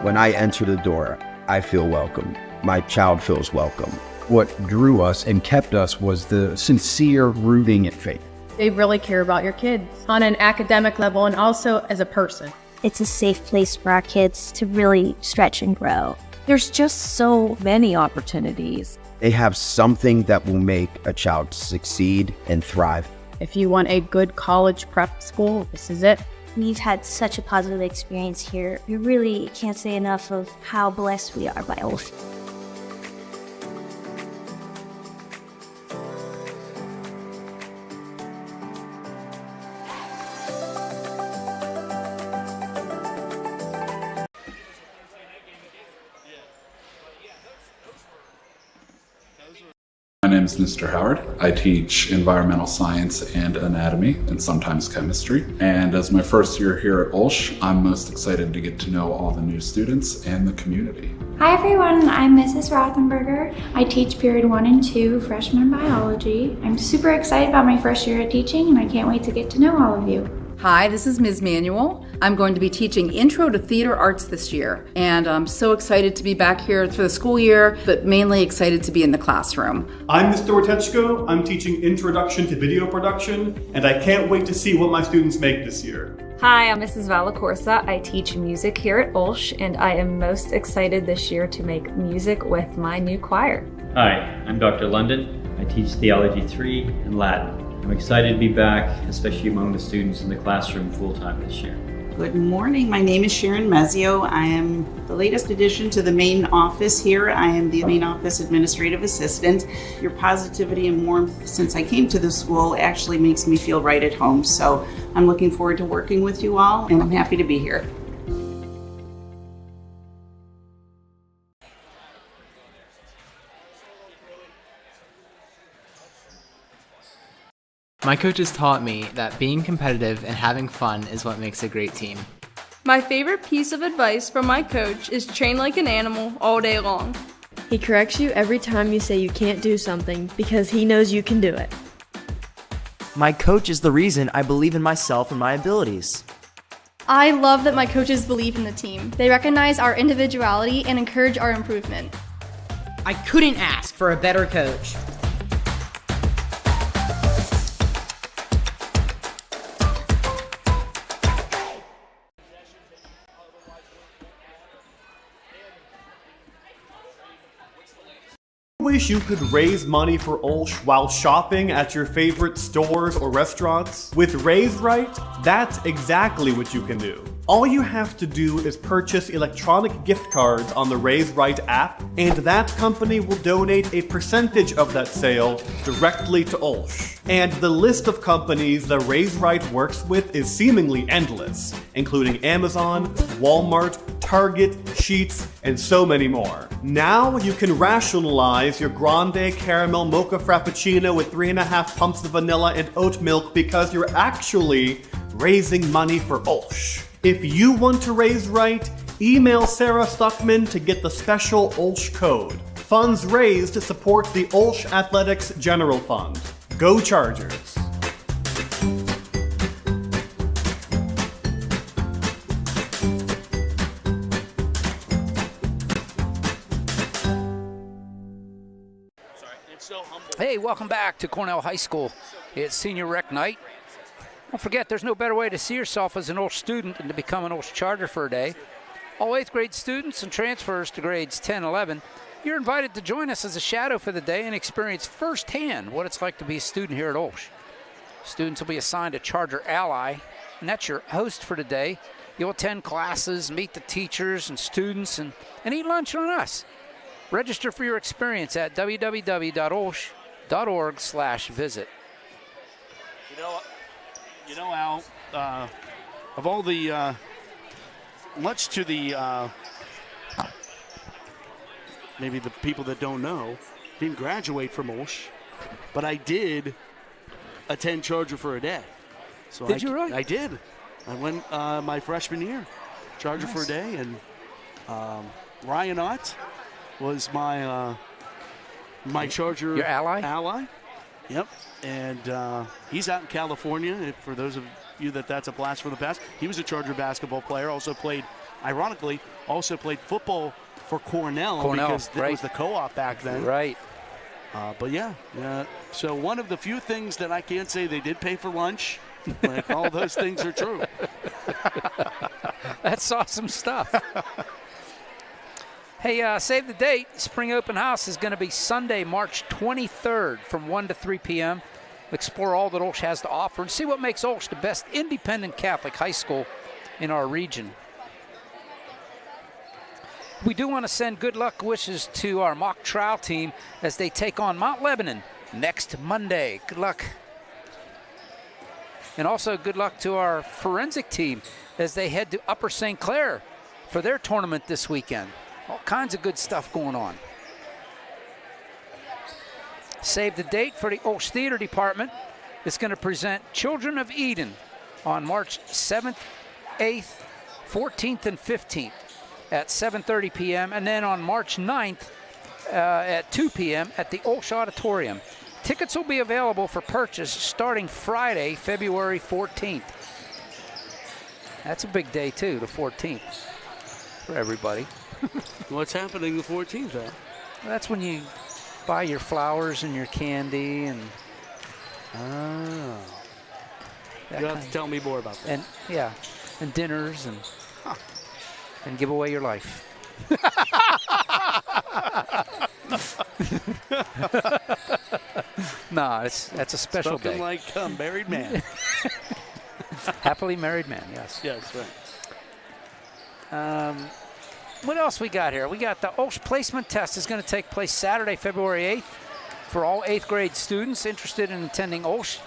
When I enter the door, I feel welcome. My child feels welcome. What drew us and kept us was the sincere rooting and faith. They really care about your kids on an academic level and also as a person. It's a safe place for our kids to really stretch and grow. There's just so many opportunities. They have something that will make a child succeed and thrive. If you want a good college prep school, this is it. We've had such a positive experience here. We really can't say enough of how blessed we are by OLSH. My name is Mr. Howard. I teach environmental science and anatomy and sometimes chemistry. And as my first year here at OLSH, I'm most excited to get to know all the new students and the community. Hi everyone, I'm Mrs. Rothenberger. I teach period 1 and 2 freshman biology. I'm super excited about my first year of teaching and I can't wait to get to know all of you. Hi, this is Ms. Manuel. I'm going to be teaching Intro to Theater Arts this year, and I'm so excited to be back here for the school year, but mainly excited to be in the classroom. I'm Mr. Witechko. I'm teaching Introduction to Video Production, and I can't wait to see what my students make this year. Hi, I'm Mrs. Valacorsa. I teach music here at OLSH, and I am most excited this year to make music with my new choir. Hi, I'm Dr. London. I teach Theology 3 and Latin. I'm excited to be back, especially among the students in the classroom full-time this year. Good morning. My name is Sharon Mezio. I am the latest addition to the main office here. I am the main office administrative assistant. Your positivity and warmth since I came to the school actually makes me feel right at home. So I'm looking forward to working with you all, and I'm happy to be here. My coaches taught me that being competitive and having fun is what makes a great team. My favorite piece of advice from my coach is train like an animal all day long. He corrects you every time you say you can't do something because he knows you can do it. My coach is the reason I believe in myself and my abilities. I love that my coaches believe in the team. They recognize our individuality and encourage our improvement. I couldn't ask for a better coach. Wish you could raise money for OLSH while shopping at your favorite stores or restaurants? With Raise Right, that's exactly what you can do. All you have to do is purchase electronic gift cards on the Raise Right app, and that company will donate a percentage of that sale directly to OLSH. And the list of companies that Raise Right works with is seemingly endless, including Amazon, Walmart, Target, Sheetz, and so many more. Now you can rationalize your grande caramel mocha frappuccino with 3.5 pumps of vanilla and oat milk because you're actually raising money for OLSH. If you want to raise right, email Sarah Stuckman to get the special OLSH code. Funds raised to support the OLSH Athletics General Fund. Go Chargers! Hey, welcome back to Cornell High School. It's senior rec night. Don't forget, there's no better way to see yourself as an OLSH student than to become an OLSH Charger for a day. All 8th grade students and transfers to grades 10, 11, you're invited to join us as a shadow for the day and experience firsthand what it's like to be a student here at OLSH. Students will be assigned a Charger ally, and that's your host for today. You'll attend classes, meet the teachers and students, and eat lunch on us. Register for your experience at www.olsh.org/visit. You know, Al, of all the, much to the, maybe the people that don't know, didn't graduate from OLSH, but I did attend Charger for a day. So Did you really? I did. I went my freshman year, Charger for a day, and Ryan Ott was my my Charger. Your ally? Ally. Yep. And he's out in California. For those of you that's a blast from the past, he was a Charger basketball player. Also played, ironically, football for Cornell because it was the co-op back then. Right. But yeah. So one of the few things that I can't say they did pay for lunch. Like all those things are true. That's awesome stuff. Hey, save the date. Spring Open House is going to be Sunday, March 23rd from 1 to 3 p.m. Explore all that OLSH has to offer and see what makes OLSH the best independent Catholic high school in our region. We do want to send good luck wishes to our mock trial team as they take on Mount Lebanon next Monday. Good luck. And also good luck to our forensic team as they head to Upper St. Clair for their tournament this weekend. All kinds of good stuff going on. Save the date for the OLSH Theater Department. It's going to present Children of Eden on March 7th, 8th, 14th, and 15th at 7:30 p.m. and then on March 9th at 2 p.m. at the OLSH Auditorium. Tickets will be available for purchase starting Friday, February 14th. That's a big day, too, the 14th, for everybody. What's happening the 14th, though? That's when you buy your flowers and your candy and... Oh. You'll have to tell me more about that. And, yeah, and dinners and, and give away your life. Nah, that's a special Spoken day. like a married man. Happily married man, yes. Yes, right. What else we got here? We got the OLSH placement test is going to take place Saturday, February 8th for all 8th grade students interested in attending OLSH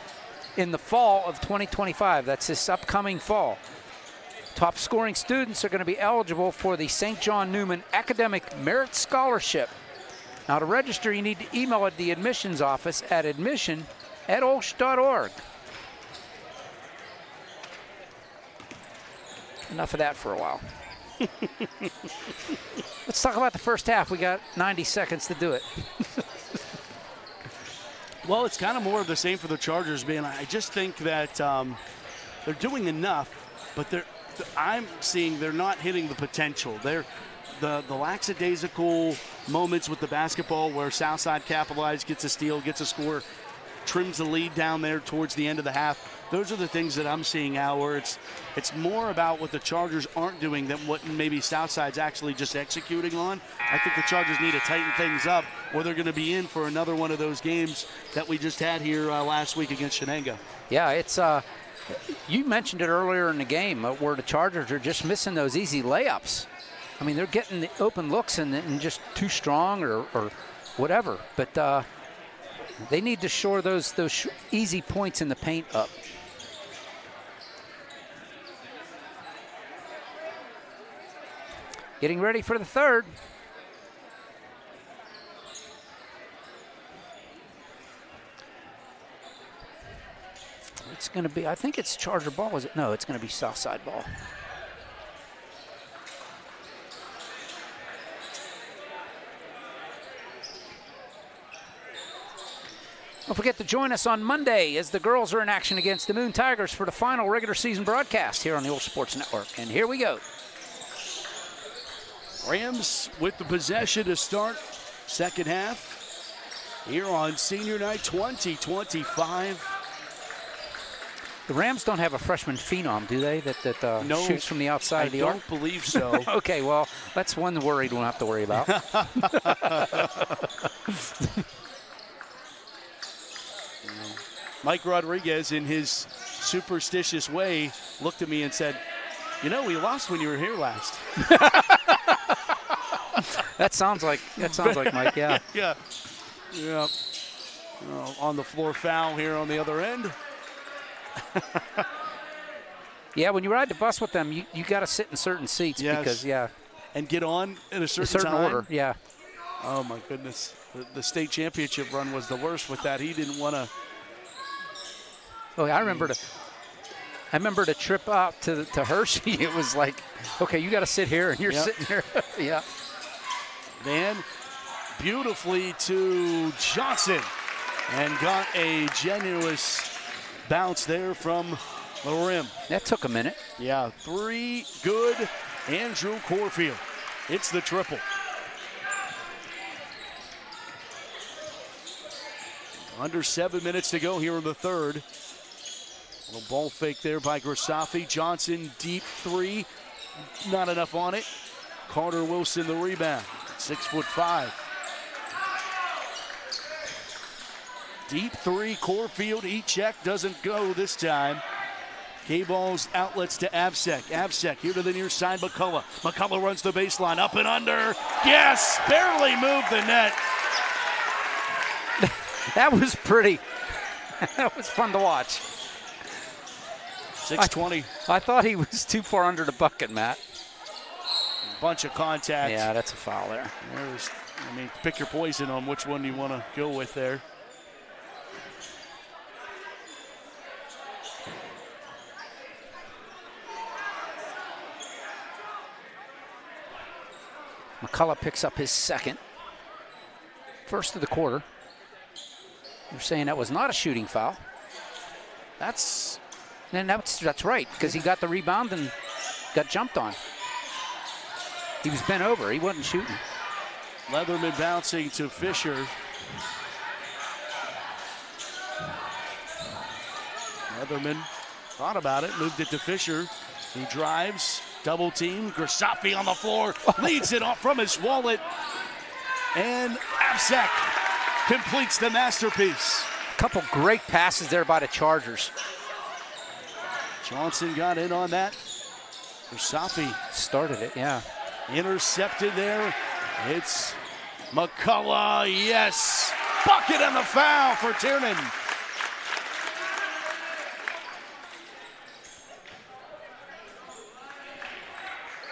in the fall of 2025. That's this upcoming fall. Top scoring students are going to be eligible for the St. John Newman Academic Merit Scholarship. Now to register, you need to email at the admissions office at admission@olsh.org. Enough of that for a while. Let's talk about the first half. We got 90 seconds to do it. Well, it's kind of more of the same for the Chargers, man. I just think that they're doing enough, but I'm seeing they're not hitting the potential. They're the lackadaisical moments with the basketball where Southside capitalized, gets a steal, gets a score, trims the lead down there towards the end of the half. Those are the things that I'm seeing now where it's more about what the Chargers aren't doing than what maybe Southside's actually just executing on. I think the Chargers need to tighten things up or they're going to be in for another one of those games that we just had here last week against Shenango. Yeah, it's you mentioned it earlier in the game where the Chargers are just missing those easy layups. I mean, they're getting the open looks and just too strong or whatever. But they need to shore those easy points in the paint up. Getting ready for the third. It's going to be, I think it's Charger ball, is it? No, it's going to be Southside ball. Don't forget to join us on Monday as the girls are in action against the Moon Tigers for the final regular season broadcast here on the OLSH Sports Network. And here we go. Rams with the possession to start second half here on senior night 2025. The Rams don't have a freshman phenom, do they, that no, shoots from the outside of the arc? I don't believe so. Okay, well, that's one worry we don't have to worry about. Mike Rodriguez, in his superstitious way, looked at me and said, "You know, we lost when you were here last." That sounds like Mike, yeah. Yeah. On the floor foul here on the other end. Yeah, when you ride the bus with them, you got to sit in certain seats because, and get on in a certain time. order, yeah. Oh, my goodness. The state championship run was the worst with that. He didn't want to. Oh, I remember the trip out to Hershey. It was like, okay, you got to sit here, and you're sitting here. Yeah. Van beautifully to Johnson and got a generous bounce there from the rim. That took a minute. Yeah, three good. Andrew Corfield. It's the triple. Under 7 minutes to go here in the third. Little ball fake there by Grisafi. Johnson, deep three. Not enough on it. Carter Wilson, the rebound. 6'5". Deep three, Corfield, check, doesn't go this time. K-Ball's outlets to Avsek. Avsek here to the near side, McCullough. McCullough runs the baseline, up and under. Yes, barely moved the net. That was pretty. That was fun to watch. 6:20. I thought he was too far under the bucket, Matt. Bunch of contact. Yeah, that's a foul there. Pick your poison on which one you want to go with there. McCullough picks up his second. First of the quarter. You're saying that was not a shooting foul. That's right, because he got the rebound and got jumped on. He was bent over. He wasn't shooting. Leatherman bouncing to Fisher. Leatherman thought about it, moved it to Fisher. He drives, double team. Grisafi on the floor, leads it off from his wallet. And Avsek completes the masterpiece. A couple great passes there by the Chargers. Johnson got in on that. Safi started it, yeah. Intercepted there. It's McCullough, yes. Bucket and the foul for Tiernan.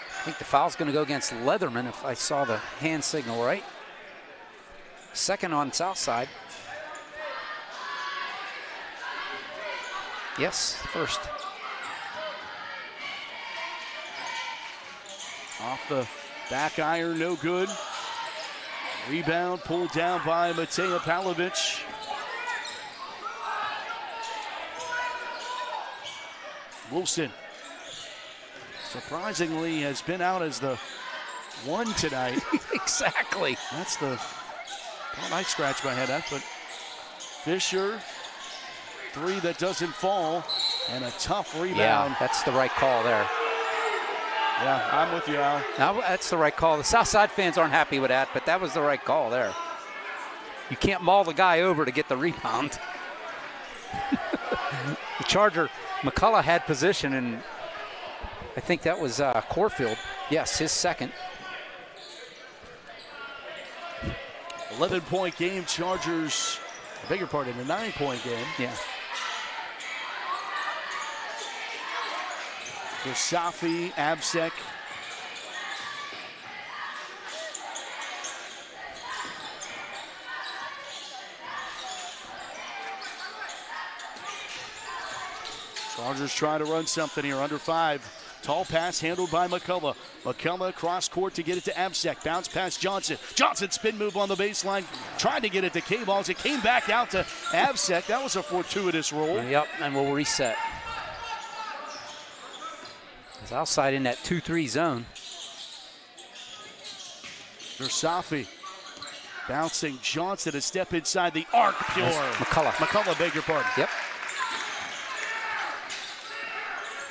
I think the foul's going to go against Leatherman if I saw the hand signal right. Second on south side. Yes, first. Off the back iron, no good. Rebound pulled down by Mateja Pavlovic. Wilson, surprisingly, has been out as the one tonight. Exactly. That's the part I scratched my head at, but Fisher, three that doesn't fall, and a tough rebound. Yeah, that's the right call there. Yeah, I'm with you, Al. Now, that's the right call. The Southside fans aren't happy with that, but that was the right call there. You can't maul the guy over to get the rebound. The Charger, McCullough had position, and I think that was Corfield. Yes, his second. 11-point game, Chargers, I beg your pardon, a 9-point game. Yeah. For Safi, Absek. Chargers trying to run something here, under 5. Tall pass handled by McCullough. McCullough cross court to get it to Absek. Bounce past Johnson. Johnson spin move on the baseline. Tried to get it to K-Balls. It came back out to Absek. That was a fortuitous roll. Yep, and we'll reset. It's outside in that 2-3 zone. Versafi bouncing Johnson a step inside the arc. Pure. McCullough, beg your pardon. Yep.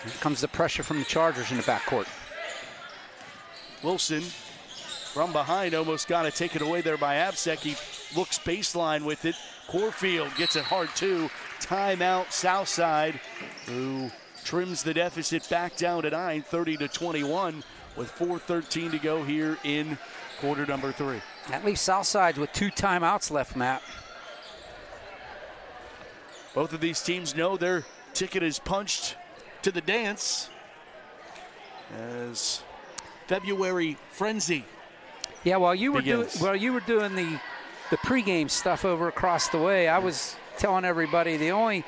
Here comes the pressure from the Chargers in the backcourt. Wilson from behind almost got it taken away there by Absek. He looks baseline with it. Corfield gets it hard too. Timeout Southside, who trims the deficit back down to 9, 30-21, with 4:13 to go here in quarter number 3. That leaves Southside with 2 timeouts left, Matt. Both of these teams know their ticket is punched to the dance as February frenzy. Yeah, while you were doing begins. the pregame stuff over across the way, I was telling everybody the only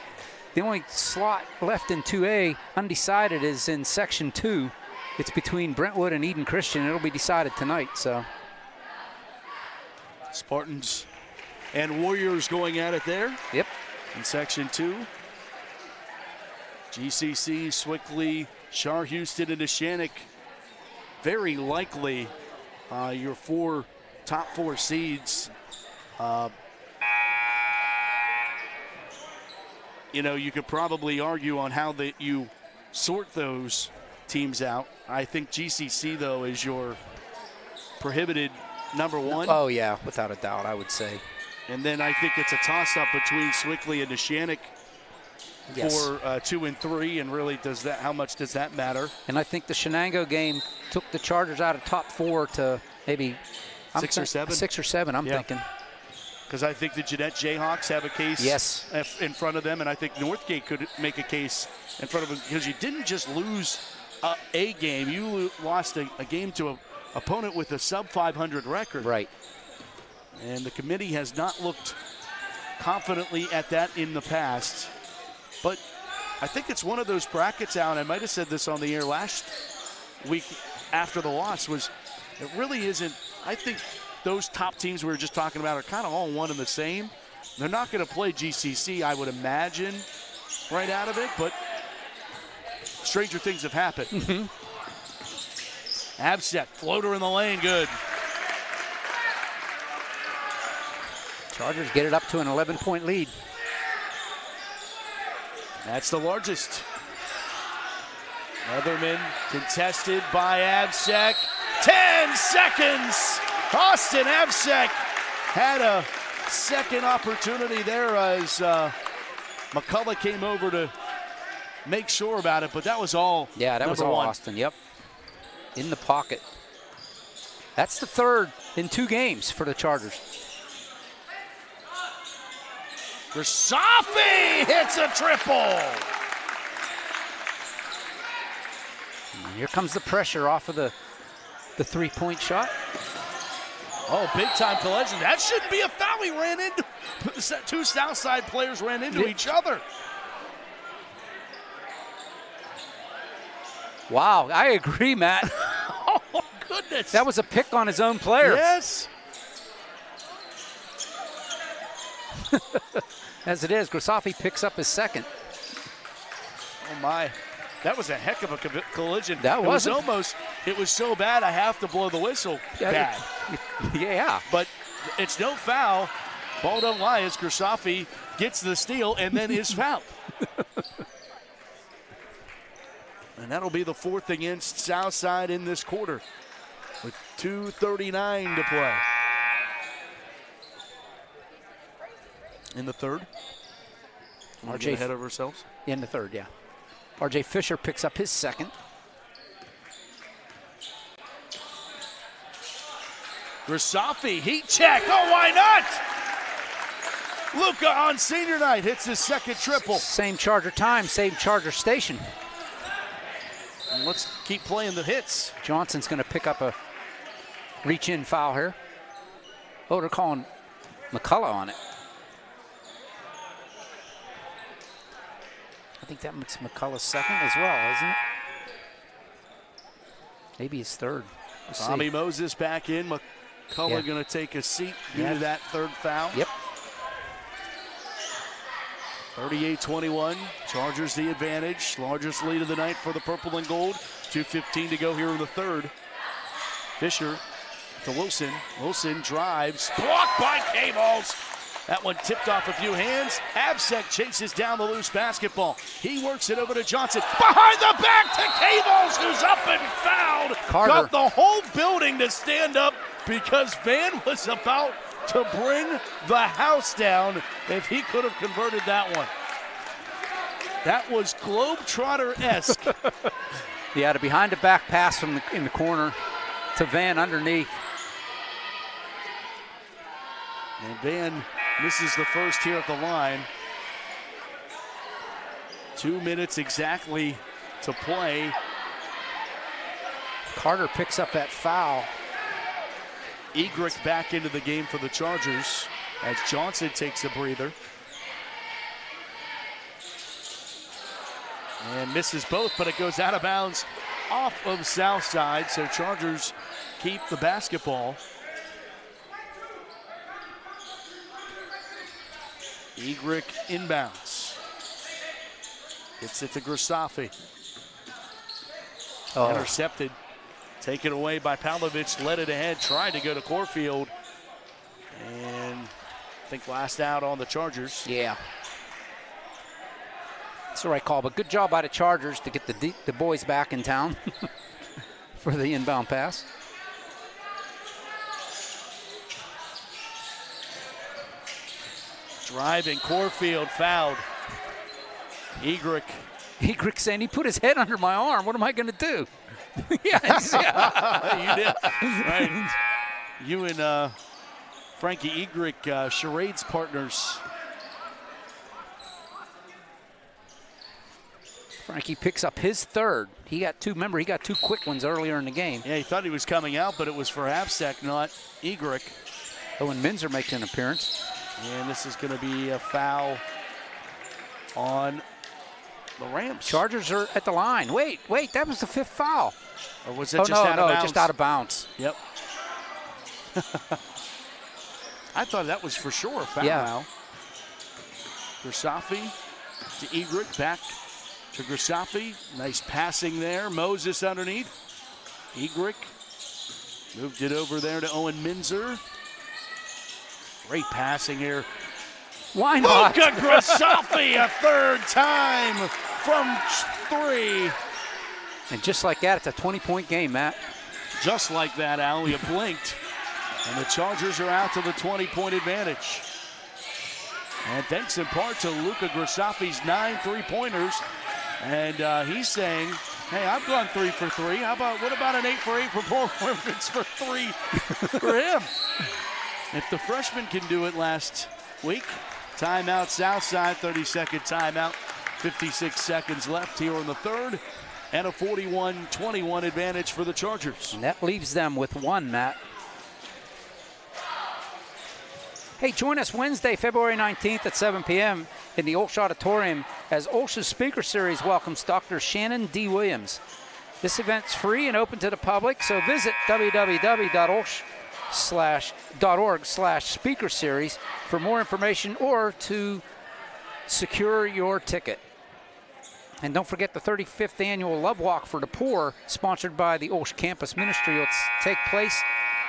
slot left in 2A undecided is in section 2. It's between Brentwood and Eden Christian. It'll be decided tonight. So Spartans and Warriors going at it there. Yep. In section 2. GCC, Swickley, Shar Houston, and Neshannock. Very likely your top four seeds. You could probably argue on how you sort those teams out. I think GCC, though, is your prohibited number 1. Oh, yeah, without a doubt, I would say. And then I think it's a toss-up between Swickley and Neshannock. Yes. For 2 and 3, and really how much does that matter? And I think the Shenango game took the Chargers out of top 4 to maybe 6 or 7. 6 or 7, I'm thinking. Because I think the Jeanette Jayhawks have a case in front of them, and I think Northgate could make a case in front of them, because you didn't just lose a game, you lost a game to an opponent with a sub-500 record. Right. And the committee has not looked confidently at that in the past. But I think it's one of those brackets out, and I might have said this on the air last week after the loss, it really isn't. I think those top teams we were just talking about are kind of all one and the same. They're not going to play GCC, I would imagine, right out of it, but stranger things have happened. Absek, floater in the lane, good. Chargers get it up to an 11-point lead. That's the largest. Leatherman contested by Absek. 10 seconds. Austin Absek had a second opportunity there as McCullough came over to make sure about it, but that was all. Yeah, that was all Austin. Yep, in the pocket. That's the third in 2 games for the Chargers. Grisafi hits a triple. And here comes the pressure off of the 3-point shot. Oh, big-time collision. That shouldn't be a foul. He ran into 2 Southside players ran into each other. Wow, I agree, Matt. Oh, goodness. That was a pick on his own player. Yes. As it is, Grisafi picks up his second. Oh, my. That was a heck of a collision. That was almost, it was so bad I have to blow the whistle bad. Yeah. But it's no foul. Ball don't lie as Grisafi gets the steal and then is fouled. And that'll be the 4th against Southside in this quarter with 2:39 to play. In the third. RJ ahead of ourselves. In the third, yeah. RJ Fisher picks up his second. Grisafi, heat check. Oh, why not? Luka on senior night hits his second triple. Same Charger time, same Charger station. And let's keep playing the hits. Johnson's going to pick up a reach-in foul here. Oh, they're calling McCullough on it. I think that makes McCullough's second as well, isn't it? Maybe his third. Tommy Moses back in. McCullough going to take a seat due to that third foul. Yep. 38-21. Chargers the advantage. Largest lead of the night for the purple and gold. 2:15 to go here in the third. Fisher to Wilson. Wilson drives. Blocked by K-Balls. That one tipped off a few hands. Absek chases down the loose basketball. He works it over to Johnson. Behind the back to K-Balls, who's up and fouled. Carter. Got the whole building to stand up because Van was about to bring the house down if he could have converted that one. That was Globetrotter-esque. Yeah, the behind the back pass from in the corner to Van underneath. And Van misses the first here at the line. 2 minutes exactly to play. Carter picks up that foul. Egrick back into the game for the Chargers as Johnson takes a breather. And misses both, but it goes out of bounds off of Southside, so Chargers keep the basketball. Egrick inbounds. Gets it to Grisafi. Oh. Intercepted. Taken away by Pavlovich, led it ahead, tried to go to Corfield. And I think last out on the Chargers. Yeah. That's the right call, but good job by the Chargers to get the boys back in town for the inbound pass. Driving, Corfield fouled. Egrick saying, he put his head under my arm. What am I going to do? Yes. You did. Right. You and Frankie Egrick, charades partners. Frankie picks up his third. He got two. Remember, he got 2 quick ones earlier in the game. Yeah, he thought he was coming out, but it was for Absek, not Egrick. Owen Minzer makes an appearance. And this is going to be a foul on the Rams. Chargers are at the line. Wait, that was the 5th foul. Or was it just out of bounds? Just out of bounds. Yep. I thought that was for sure a foul now. Grisafi to Egrick, back to Grisafi. Nice passing there. Moses underneath. Egrick moved it over there to Owen Minzer. Great passing here. Why not? Luka Grisafi, a third time from 3. And just like that, it's a 20-point game, Matt. Just like that, Al, you blinked. And the Chargers are out to the 20-point advantage. And thanks in part to Luka Grisafi's 9 3-pointers, And he's saying, hey, I've gone 3 for 3. What about an 8 for 8 performance for 3 for him? If the freshman can do it last week. Timeout Southside, 30-second timeout. 56 seconds left here in the third. And a 41-21 advantage for the Chargers. And that leaves them with 1, Matt. Hey, join us Wednesday, February 19th at 7 p.m. in the OLSH Auditorium as OLSH's Speaker Series welcomes Dr. Shannon D. Williams. This event's free and open to the public, so visit www.olsh.org/speaker series for more information or to secure your ticket. And don't forget the 35th annual Love Walk for the Poor, sponsored by the OLSH Campus Ministry, will take place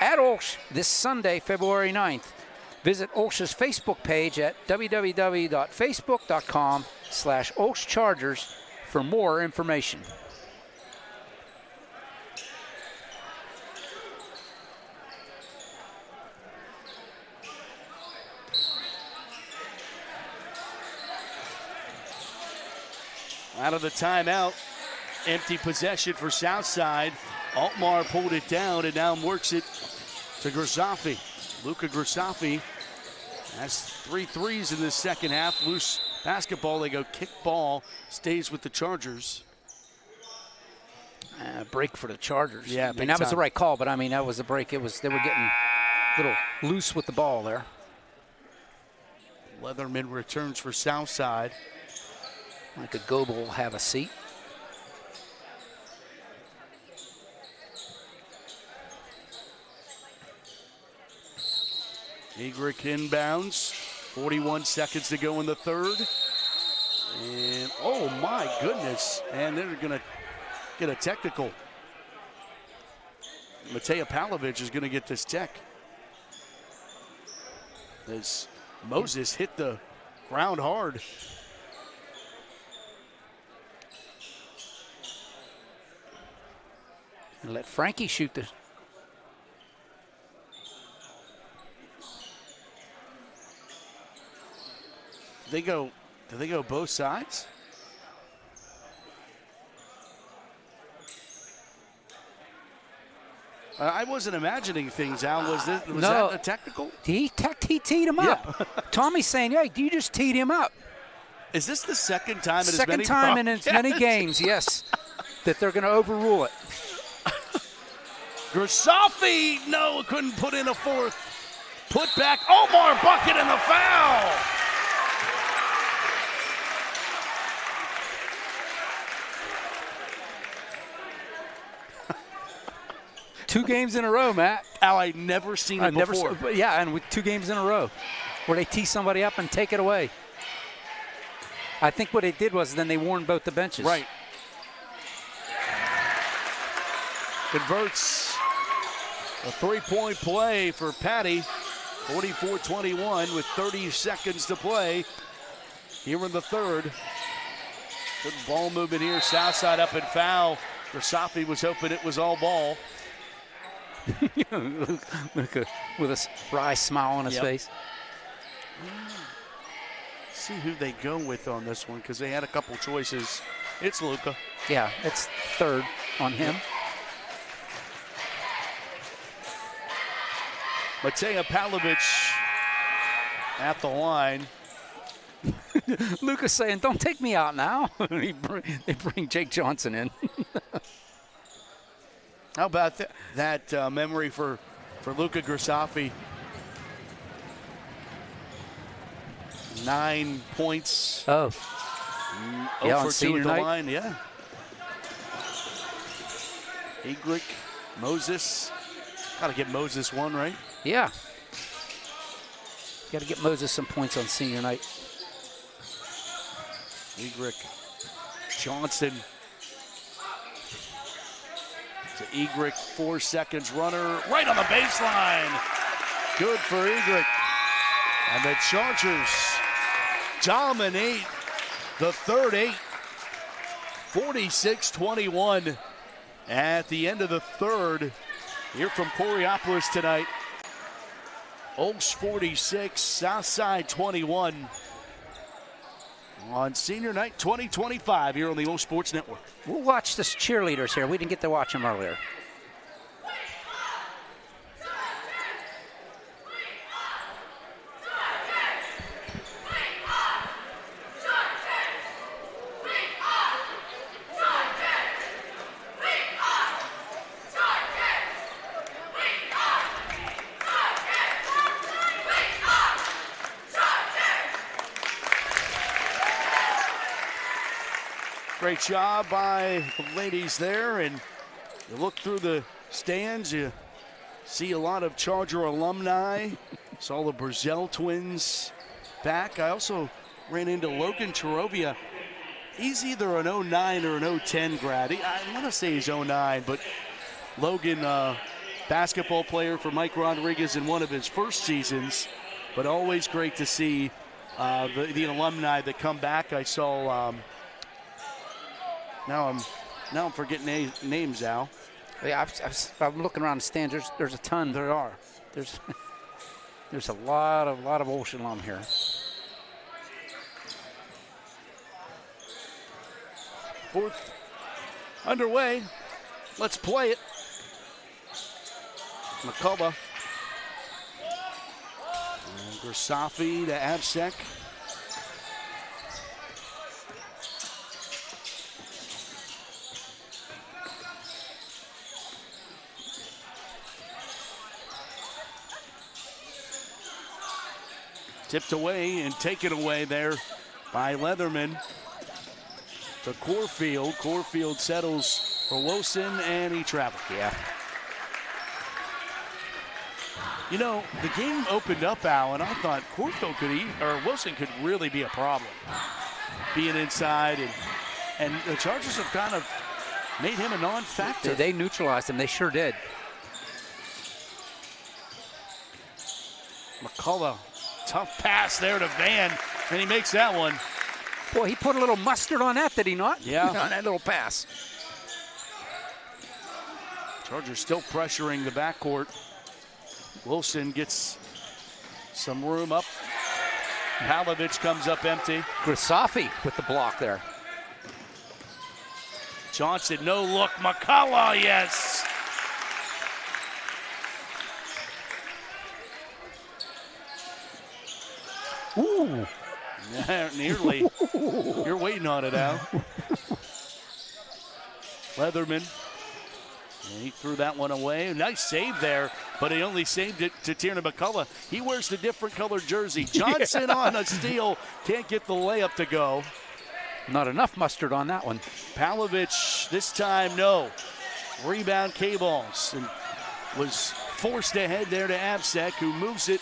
at OLSH this Sunday, February 9th. Visit OLSH's Facebook page at www.facebook.com/OLSH Chargers for more information. Out of the timeout, empty possession for Southside. Altmar pulled it down and now works it to Grisafi. Luca Grisafi has 3 threes in the second half. Loose basketball, they go kick ball, stays with the Chargers. Break for the Chargers. Yeah, I mean, that was the right call, but I mean, that was a break. They were getting a little loose with the ball there. Leatherman returns for Southside. Micah Goebel will have a seat. Egrick inbounds. 41 seconds to go in the third. And, oh my goodness. And they're going to get a technical. Mateja Pavlovic is going to get this tech. As Moses hit the ground hard. And let Frankie shoot this. Do they go both sides? I wasn't imagining things, Al. Was that a technical? He teed him up. Tommy's saying, hey, you just teed him up. Is this the second time in second time in as many games, yes, that they're going to overrule it. Grisafi, no, couldn't put in a fourth. Put back, Omar bucket and the foul. Two games in a row, Matt. Al, I've never seen it before. Yeah, and with 2 games in a row where they tee somebody up and take it away. I think what they did was then they warned both the benches. Right. Converts a 3-point play for Patty. 44-21 with 30 seconds to play here in the third. Good ball movement here. Southside up and foul. Grisafi was hoping it was all ball. Luca with a wry smile on his face. See who they go with on this one because they had a couple choices. It's Luca. Yeah, it's third on him. Mateja Pavlovic at the line. Luca's saying, don't take me out now. They bring Jake Johnson in. How about that memory for Luca Grisafi? 9 points. Oh. Yeah, for 2 at the night. line, yeah. Egrick, Moses. Got to get Moses one, right? Yeah. Got to get Moses some points on senior night. Egrick, Johnson. To Egrick, 4 seconds runner, right on the baseline. Good for Egrick. And the Chargers dominate the third 8. 46-21 at the end of the third. Here from Coriopolis tonight. OLSH 46, Southside 21. on Senior Night 2025 here on the OLSH Sports Network. We'll watch the cheerleaders here. We didn't get to watch them earlier. Great job by the ladies there, and you look through the stands, you see a lot of Charger alumni. Saw the Brazell twins back. I also ran into Logan Tarovia. He's either an 09 or an 010 grad. I want to say he's 09, but Logan, basketball player for Mike Rodriguez in one of his first seasons, but always great to see the alumni that come back. I saw. Now I'm forgetting names, Al. Yeah, I'm looking around the stands. There's a ton. There are. There's a lot of OLSH alum here. Fourth underway. Let's play it. McCullough. And Grisafi to Absek. Tipped away and taken away there by Leatherman to Corfield. Corfield settles for Wilson, and he traveled. Yeah. You know, the game opened up, Al, and I thought Corfield Wilson could really be a problem. Being inside, and the Chargers have kind of made him a non-factor. They neutralized him. They sure did. McCullough. Tough pass there to Van, and he makes that one. Boy, he put a little mustard on that, did he not? Yeah. On that little pass. Chargers still pressuring the backcourt. Wilson gets some room up. Palovich comes up empty. Grisafi with the block there. Johnson, no look. McCullough, yes. Ooh. Yeah, nearly. You're waiting on it, Al. Leatherman. And he threw that one away. Nice save there, but he only saved it to Tiernan McCullough. He wears the different colored jersey. Johnson on a steal. Can't get the layup to go. Not enough mustard on that one. Palovich, this time, no. Rebound K-Balls. And was forced ahead there to Absek, who moves it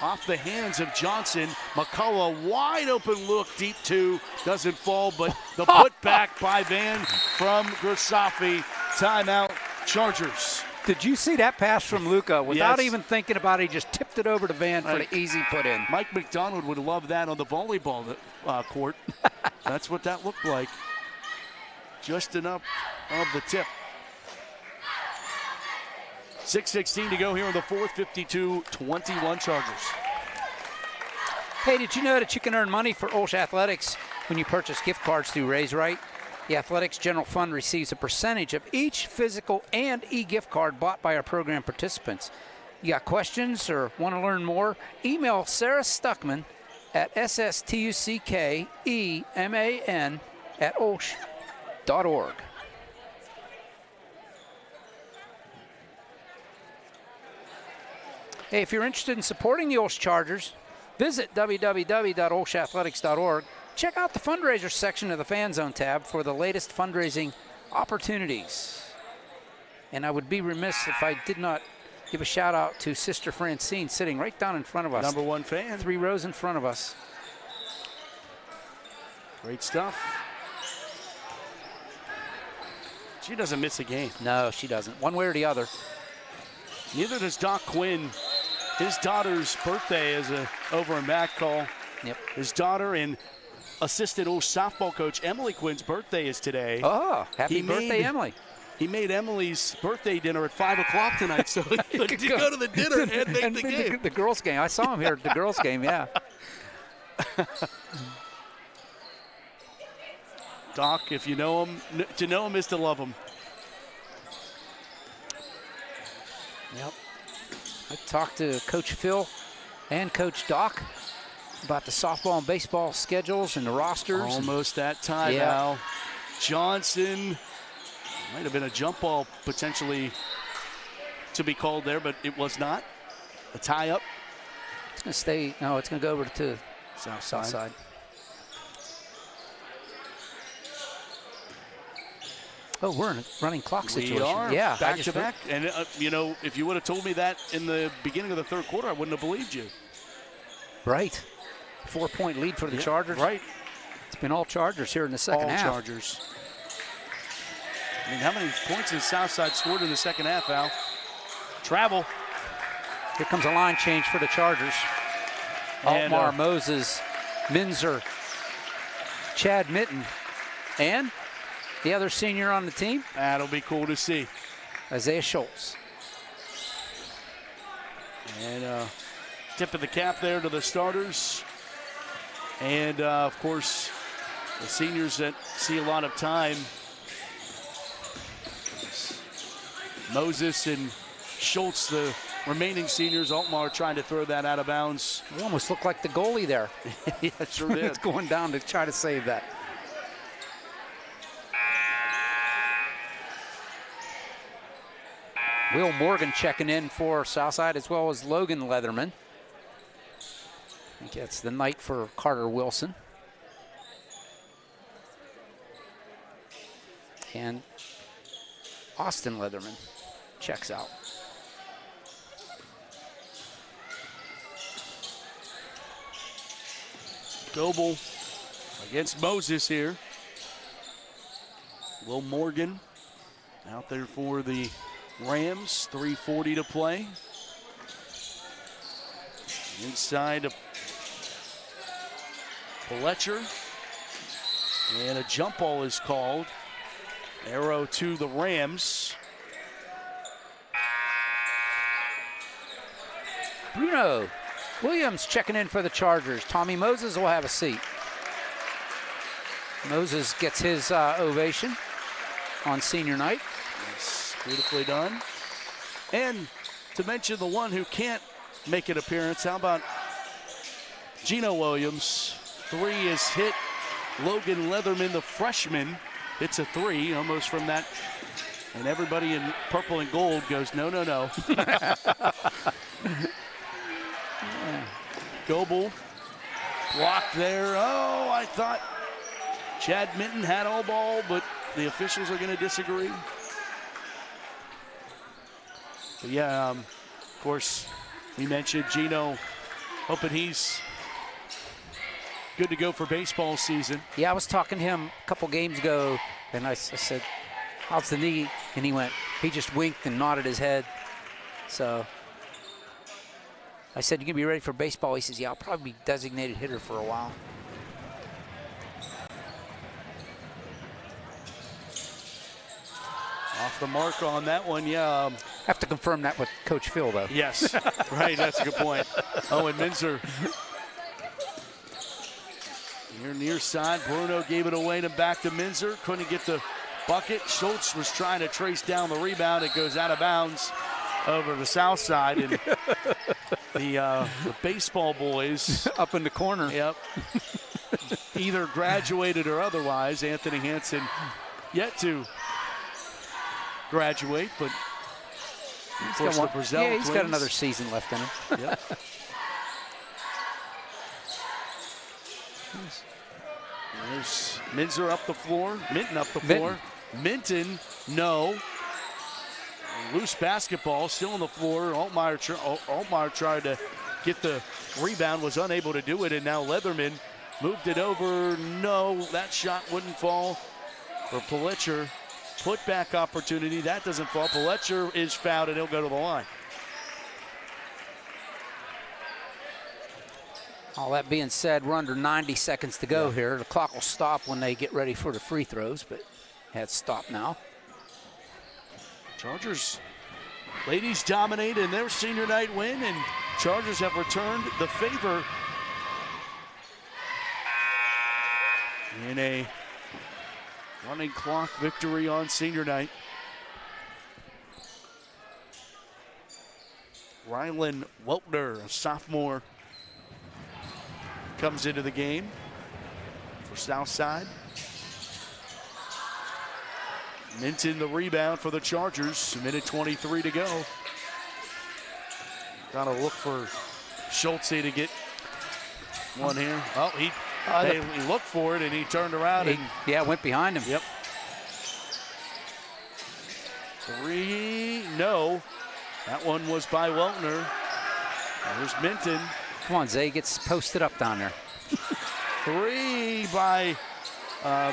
off the hands of Johnson. McCullough, wide open look, deep two, doesn't fall, but the putback by Van from Grisafi. Timeout, Chargers. Did you see that pass from Luka? Without even thinking about it, he just tipped it over to Van for the easy put in. Mike McDonald would love that on the volleyball court. That's what that looked like. Just enough of the tip. 6:16 to go here in the fourth, 52-21 Chargers. Hey, did you know that you can earn money for OLSH Athletics when you purchase gift cards through Raise Right? The Athletics General Fund receives a percentage of each physical and e-gift card bought by our program participants. You got questions or want to learn more? Email Sarah Stuckman at sstuckman@olsh.org. Hey, if you're interested in supporting the OLSH Chargers, visit www.olshathletics.org. Check out the fundraiser section of the Fan Zone tab for the latest fundraising opportunities. And I would be remiss if I did not give a shout out to Sister Francine sitting right down in front of us. Number one fan. 3 rows in front of us. Great stuff. She doesn't miss a game. No, she doesn't. One way or the other. Neither does Doc Quinn. His daughter's birthday is over in back call. Yep. His daughter and assistant OLSH softball coach Emily Quinn's birthday is today. Oh, happy birthday, Emily. He made Emily's birthday dinner at 5 o'clock tonight, so he could go to the dinner and make the game. The girls' game. I saw him here at the girls' game, yeah. Doc, if you know him, to know him is to love him. Yep. I talked to Coach Phil and Coach Doc about the softball and baseball schedules and the rosters. Almost that time now. Johnson, might have been a jump ball potentially to be called there, but it was not. A tie up. It's going to stay, no, it's going to go over to south side. Oh, we're in a running clock situation. We are, yeah, back to back. And, you know, if you would have told me that in the beginning of the third quarter, I wouldn't have believed you. Right. 4-point lead for the Chargers. Right. It's been all Chargers here in the second half. All Chargers. I mean, how many points has Southside scored in the second half, Al? Travel. Here comes a line change for the Chargers. And, Altmar, Moses, Minzer, Chad Mitten, and the other senior on the team. That'll be cool to see. Isaiah Schultz. And tip of the cap there to the starters. And, of course, the seniors that see a lot of time. Moses and Schultz, the remaining seniors. Altmar trying to throw that out of bounds. It almost looked like the goalie there. Yeah, sure did. It's going down to try to save that. Will Morgan checking in for Southside, as well as Logan Leatherman. I think that's the night for Carter Wilson. And Austin Leatherman checks out. Goebel against Moses here. Will Morgan out there for the Rams, 3:40 to play. Inside of Fletcher. And a jump ball is called. Arrow to the Rams. Bruno Williams checking in for the Chargers. Tommy Moses will have a seat. Moses gets his ovation on senior night. Yes, beautifully done. And to mention the one who can't make an appearance, how about Gino Williams? 3 is hit. Logan Leatherman, the freshman, hits a 3 almost from that. And everybody in purple and gold goes, no, no, no. Goebel blocked there. Oh, I thought Chad Minton had all ball, but the officials are going to disagree. But yeah, of course, we mentioned Gino, hoping he's good to go for baseball season. Yeah, I was talking to him a couple games ago, and I said, how's the knee? And he just winked and nodded his head. So I said, you gonna be ready for baseball? He says, yeah, I'll probably be designated hitter for a while. Off the mark on that one, yeah. Have to confirm that with Coach Phil, though. Yes, right, that's a good point. Oh, and Minzer. Here near side, Bruno gave it away to back to Minzer. Couldn't get the bucket. Schultz was trying to trace down the rebound. It goes out of bounds over the south side. And the baseball boys. Up in the corner. Yep. Either graduated or otherwise. Anthony Hansen yet to graduate, but of course the Brazil he's got another season left in him. Yep. There's Minzer up the floor, Minton up the floor. Minton, no. Loose basketball, still on the floor. Altmaier tried to get the rebound, was unable to do it, and now Leatherman moved it over. No, that shot wouldn't fall for Pletcher. Put back opportunity, that doesn't fall. Pletcher is fouled and he'll go to the line. All that being said, we're under 90 seconds to go here. The clock will stop when they get ready for the free throws, but it's stopped now. Chargers, ladies dominate in their senior night win, and Chargers have returned the favor in a Running clock victory on senior night. Rylan Weltner, a sophomore, comes into the game for Southside. Minton the rebound for the Chargers. 1:23 to go. Gotta look for Schultze to get one here. Oh, he looked for it and he turned around and went behind him. Yep. 3, no. That one was by Weltner. There's Minton. Come on, Zay gets posted up down there. 3 by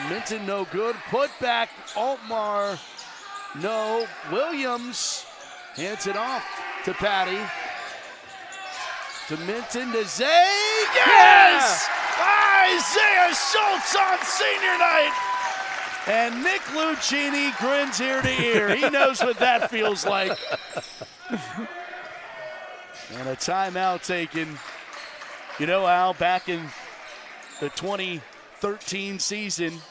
Minton, no good. Put back, Altmar, no. Williams hands it off to Patty. To Minton, to Zay. Yes! Isaiah Schultz on senior night. And Nick Lucchini grins ear to ear. He knows what that feels like. And a timeout taken. You know, Al, back in the 2013 season,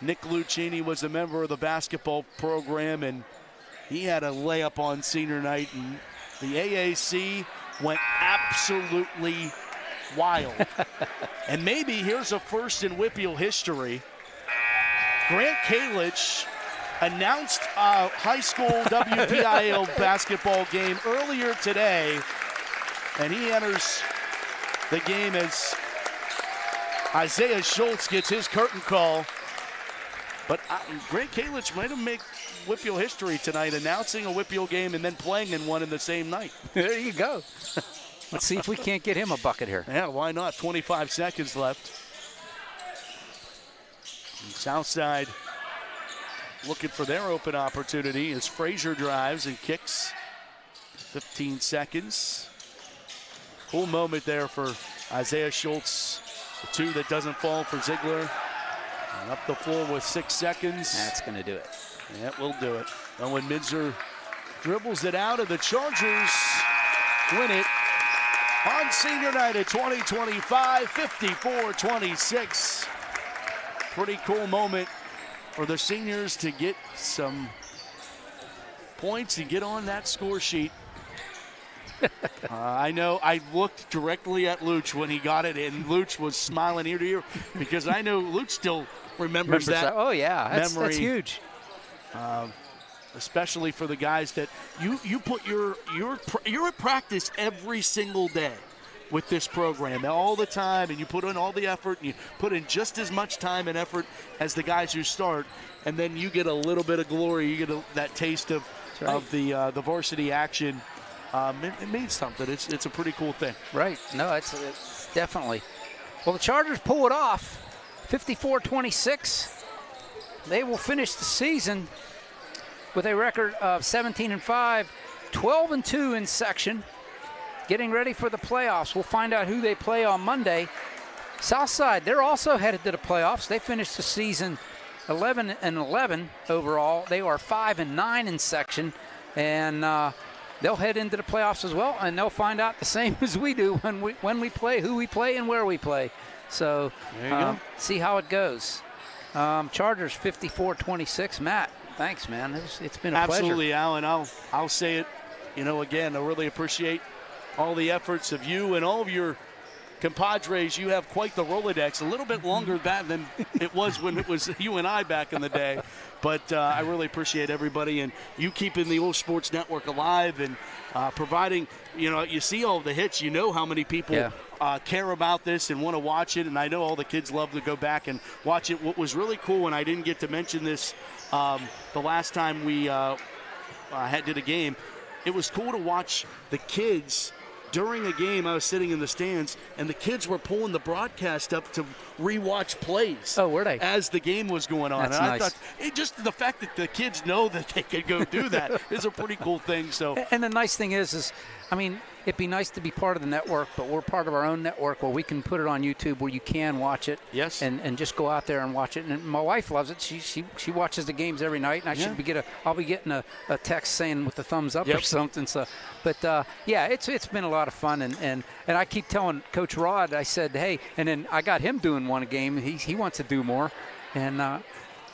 Nick Lucchini was a member of the basketball program, and he had a layup on senior night, and the AAC went absolutely wild. And maybe here's a first in Whitfield history. Grant Kalich announced a high school WPIAL basketball game earlier today, and he enters the game as Isaiah Schultz gets his curtain call. But Grant Kalich might have made Whitfield history tonight, announcing a Whitfield game and then playing in one in the same night. There you go. Let's see if we can't get him a bucket here. Yeah, why not? 25 seconds left. And Southside looking for their open opportunity as Frazier drives and kicks. 15 seconds. Cool moment there for Isaiah Schultz. The 2 that doesn't fall for Ziegler. And up the floor with 6 seconds. That's going to do it. That will do it. Owen Midzer dribbles it out, and the Chargers win it on senior night at 2025, 54-26. Pretty cool moment for the seniors to get some points and get on that score sheet. I know I looked directly at Luch when he got it, and Luch was smiling ear to ear because I know Luch still remembers that. Oh, yeah, that's huge. Especially for the guys that you put you're at practice every single day with this program all the time, and you put in all the effort, and you put in just as much time and effort as the guys who start, and then you get a little bit of glory. You get that taste of the varsity action. It means something. It's a pretty cool thing. Right. No, it's definitely. Well, the Chargers pull it off, 54-26. They will finish the season with a record of 17-5, 12-2 in section, getting ready for the playoffs. We'll find out who they play on Monday. Southside, they're also headed to the playoffs. They finished the season 11-11 overall. They are 5-9 in section, and they'll head into the playoffs as well, and they'll find out the same as we do when we play, who we play, and where we play. So there you go. See how it goes. Chargers 54-26. Matt, thanks, man. It's been a pleasure. Absolutely, Alan. I'll say it. Again, I really appreciate all the efforts of you and all of your compadres. You have quite the Rolodex. A little bit longer than it was when it was you and I back in the day. But I really appreciate everybody and you keeping the OLSH Sports Network alive and providing. You see all the hits. You know how many people care about this and want to watch it. And I know all the kids love to go back and watch it. What was really cool, and I didn't get to mention this the last time we did a game, it was cool to watch the kids. During a game, I was sitting in the stands, and the kids were pulling the broadcast up to rewatch plays. Oh, were they? As the game was going on. That's and nice. I thought, just the fact that the kids know that they could go do that is a pretty cool thing. So, and the nice thing is, it'd be nice to be part of the network, but we're part of our own network where we can put it on YouTube where you can watch it. Yes. And just go out there and watch it. And my wife loves it. She watches the games every night, and I'll be getting a text saying with the thumbs up or something. So, but it's been a lot of fun. And I keep telling Coach Rod, I said, hey, and then I got him doing one game. He wants to do more, and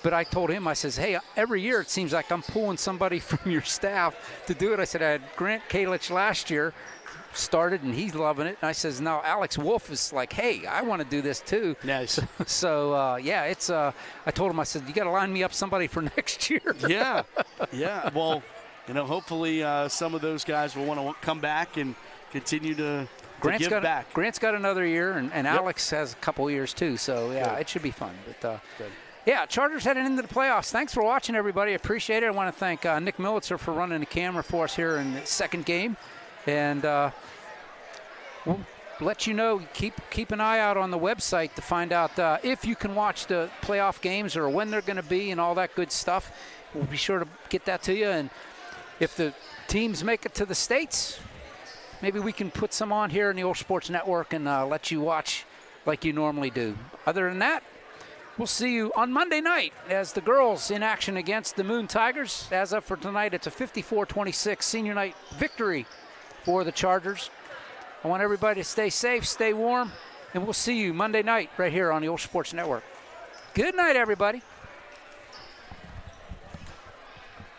But I told him, I says, hey, every year it seems like I'm pulling somebody from your staff to do it. I said, I had Grant Kalich last year started, and he's loving it. And I says, now Alex Wolf is like, hey, I want to do this too. Nice. So yeah, it's. I told him, I said, you got to line me up somebody for next year. Yeah. Well, hopefully some of those guys will want to come back and continue to give back. Grant's got another year, and Yep. Alex has a couple years too. So yeah, Good. it should be fun. But Good. yeah, Chargers heading into the playoffs. Thanks for watching, everybody. I appreciate it. I want to thank Nick Millitzer for running the camera for us here in the second game. And we'll let you know, keep an eye out on the website to find out if you can watch the playoff games or when they're going to be and all that good stuff. We'll be sure to get that to you. And if the teams make it to the States, maybe we can put some on here in the OLSH Sports Network and let you watch like you normally do. Other than that, we'll see you on Monday night as the girls in action against the Moon Tigers. As of for tonight, it's a 54-26 senior night victory for the Chargers. I want everybody to stay safe, stay warm, and we'll see you Monday night right here on the OLSH Sports Network. Good night, everybody.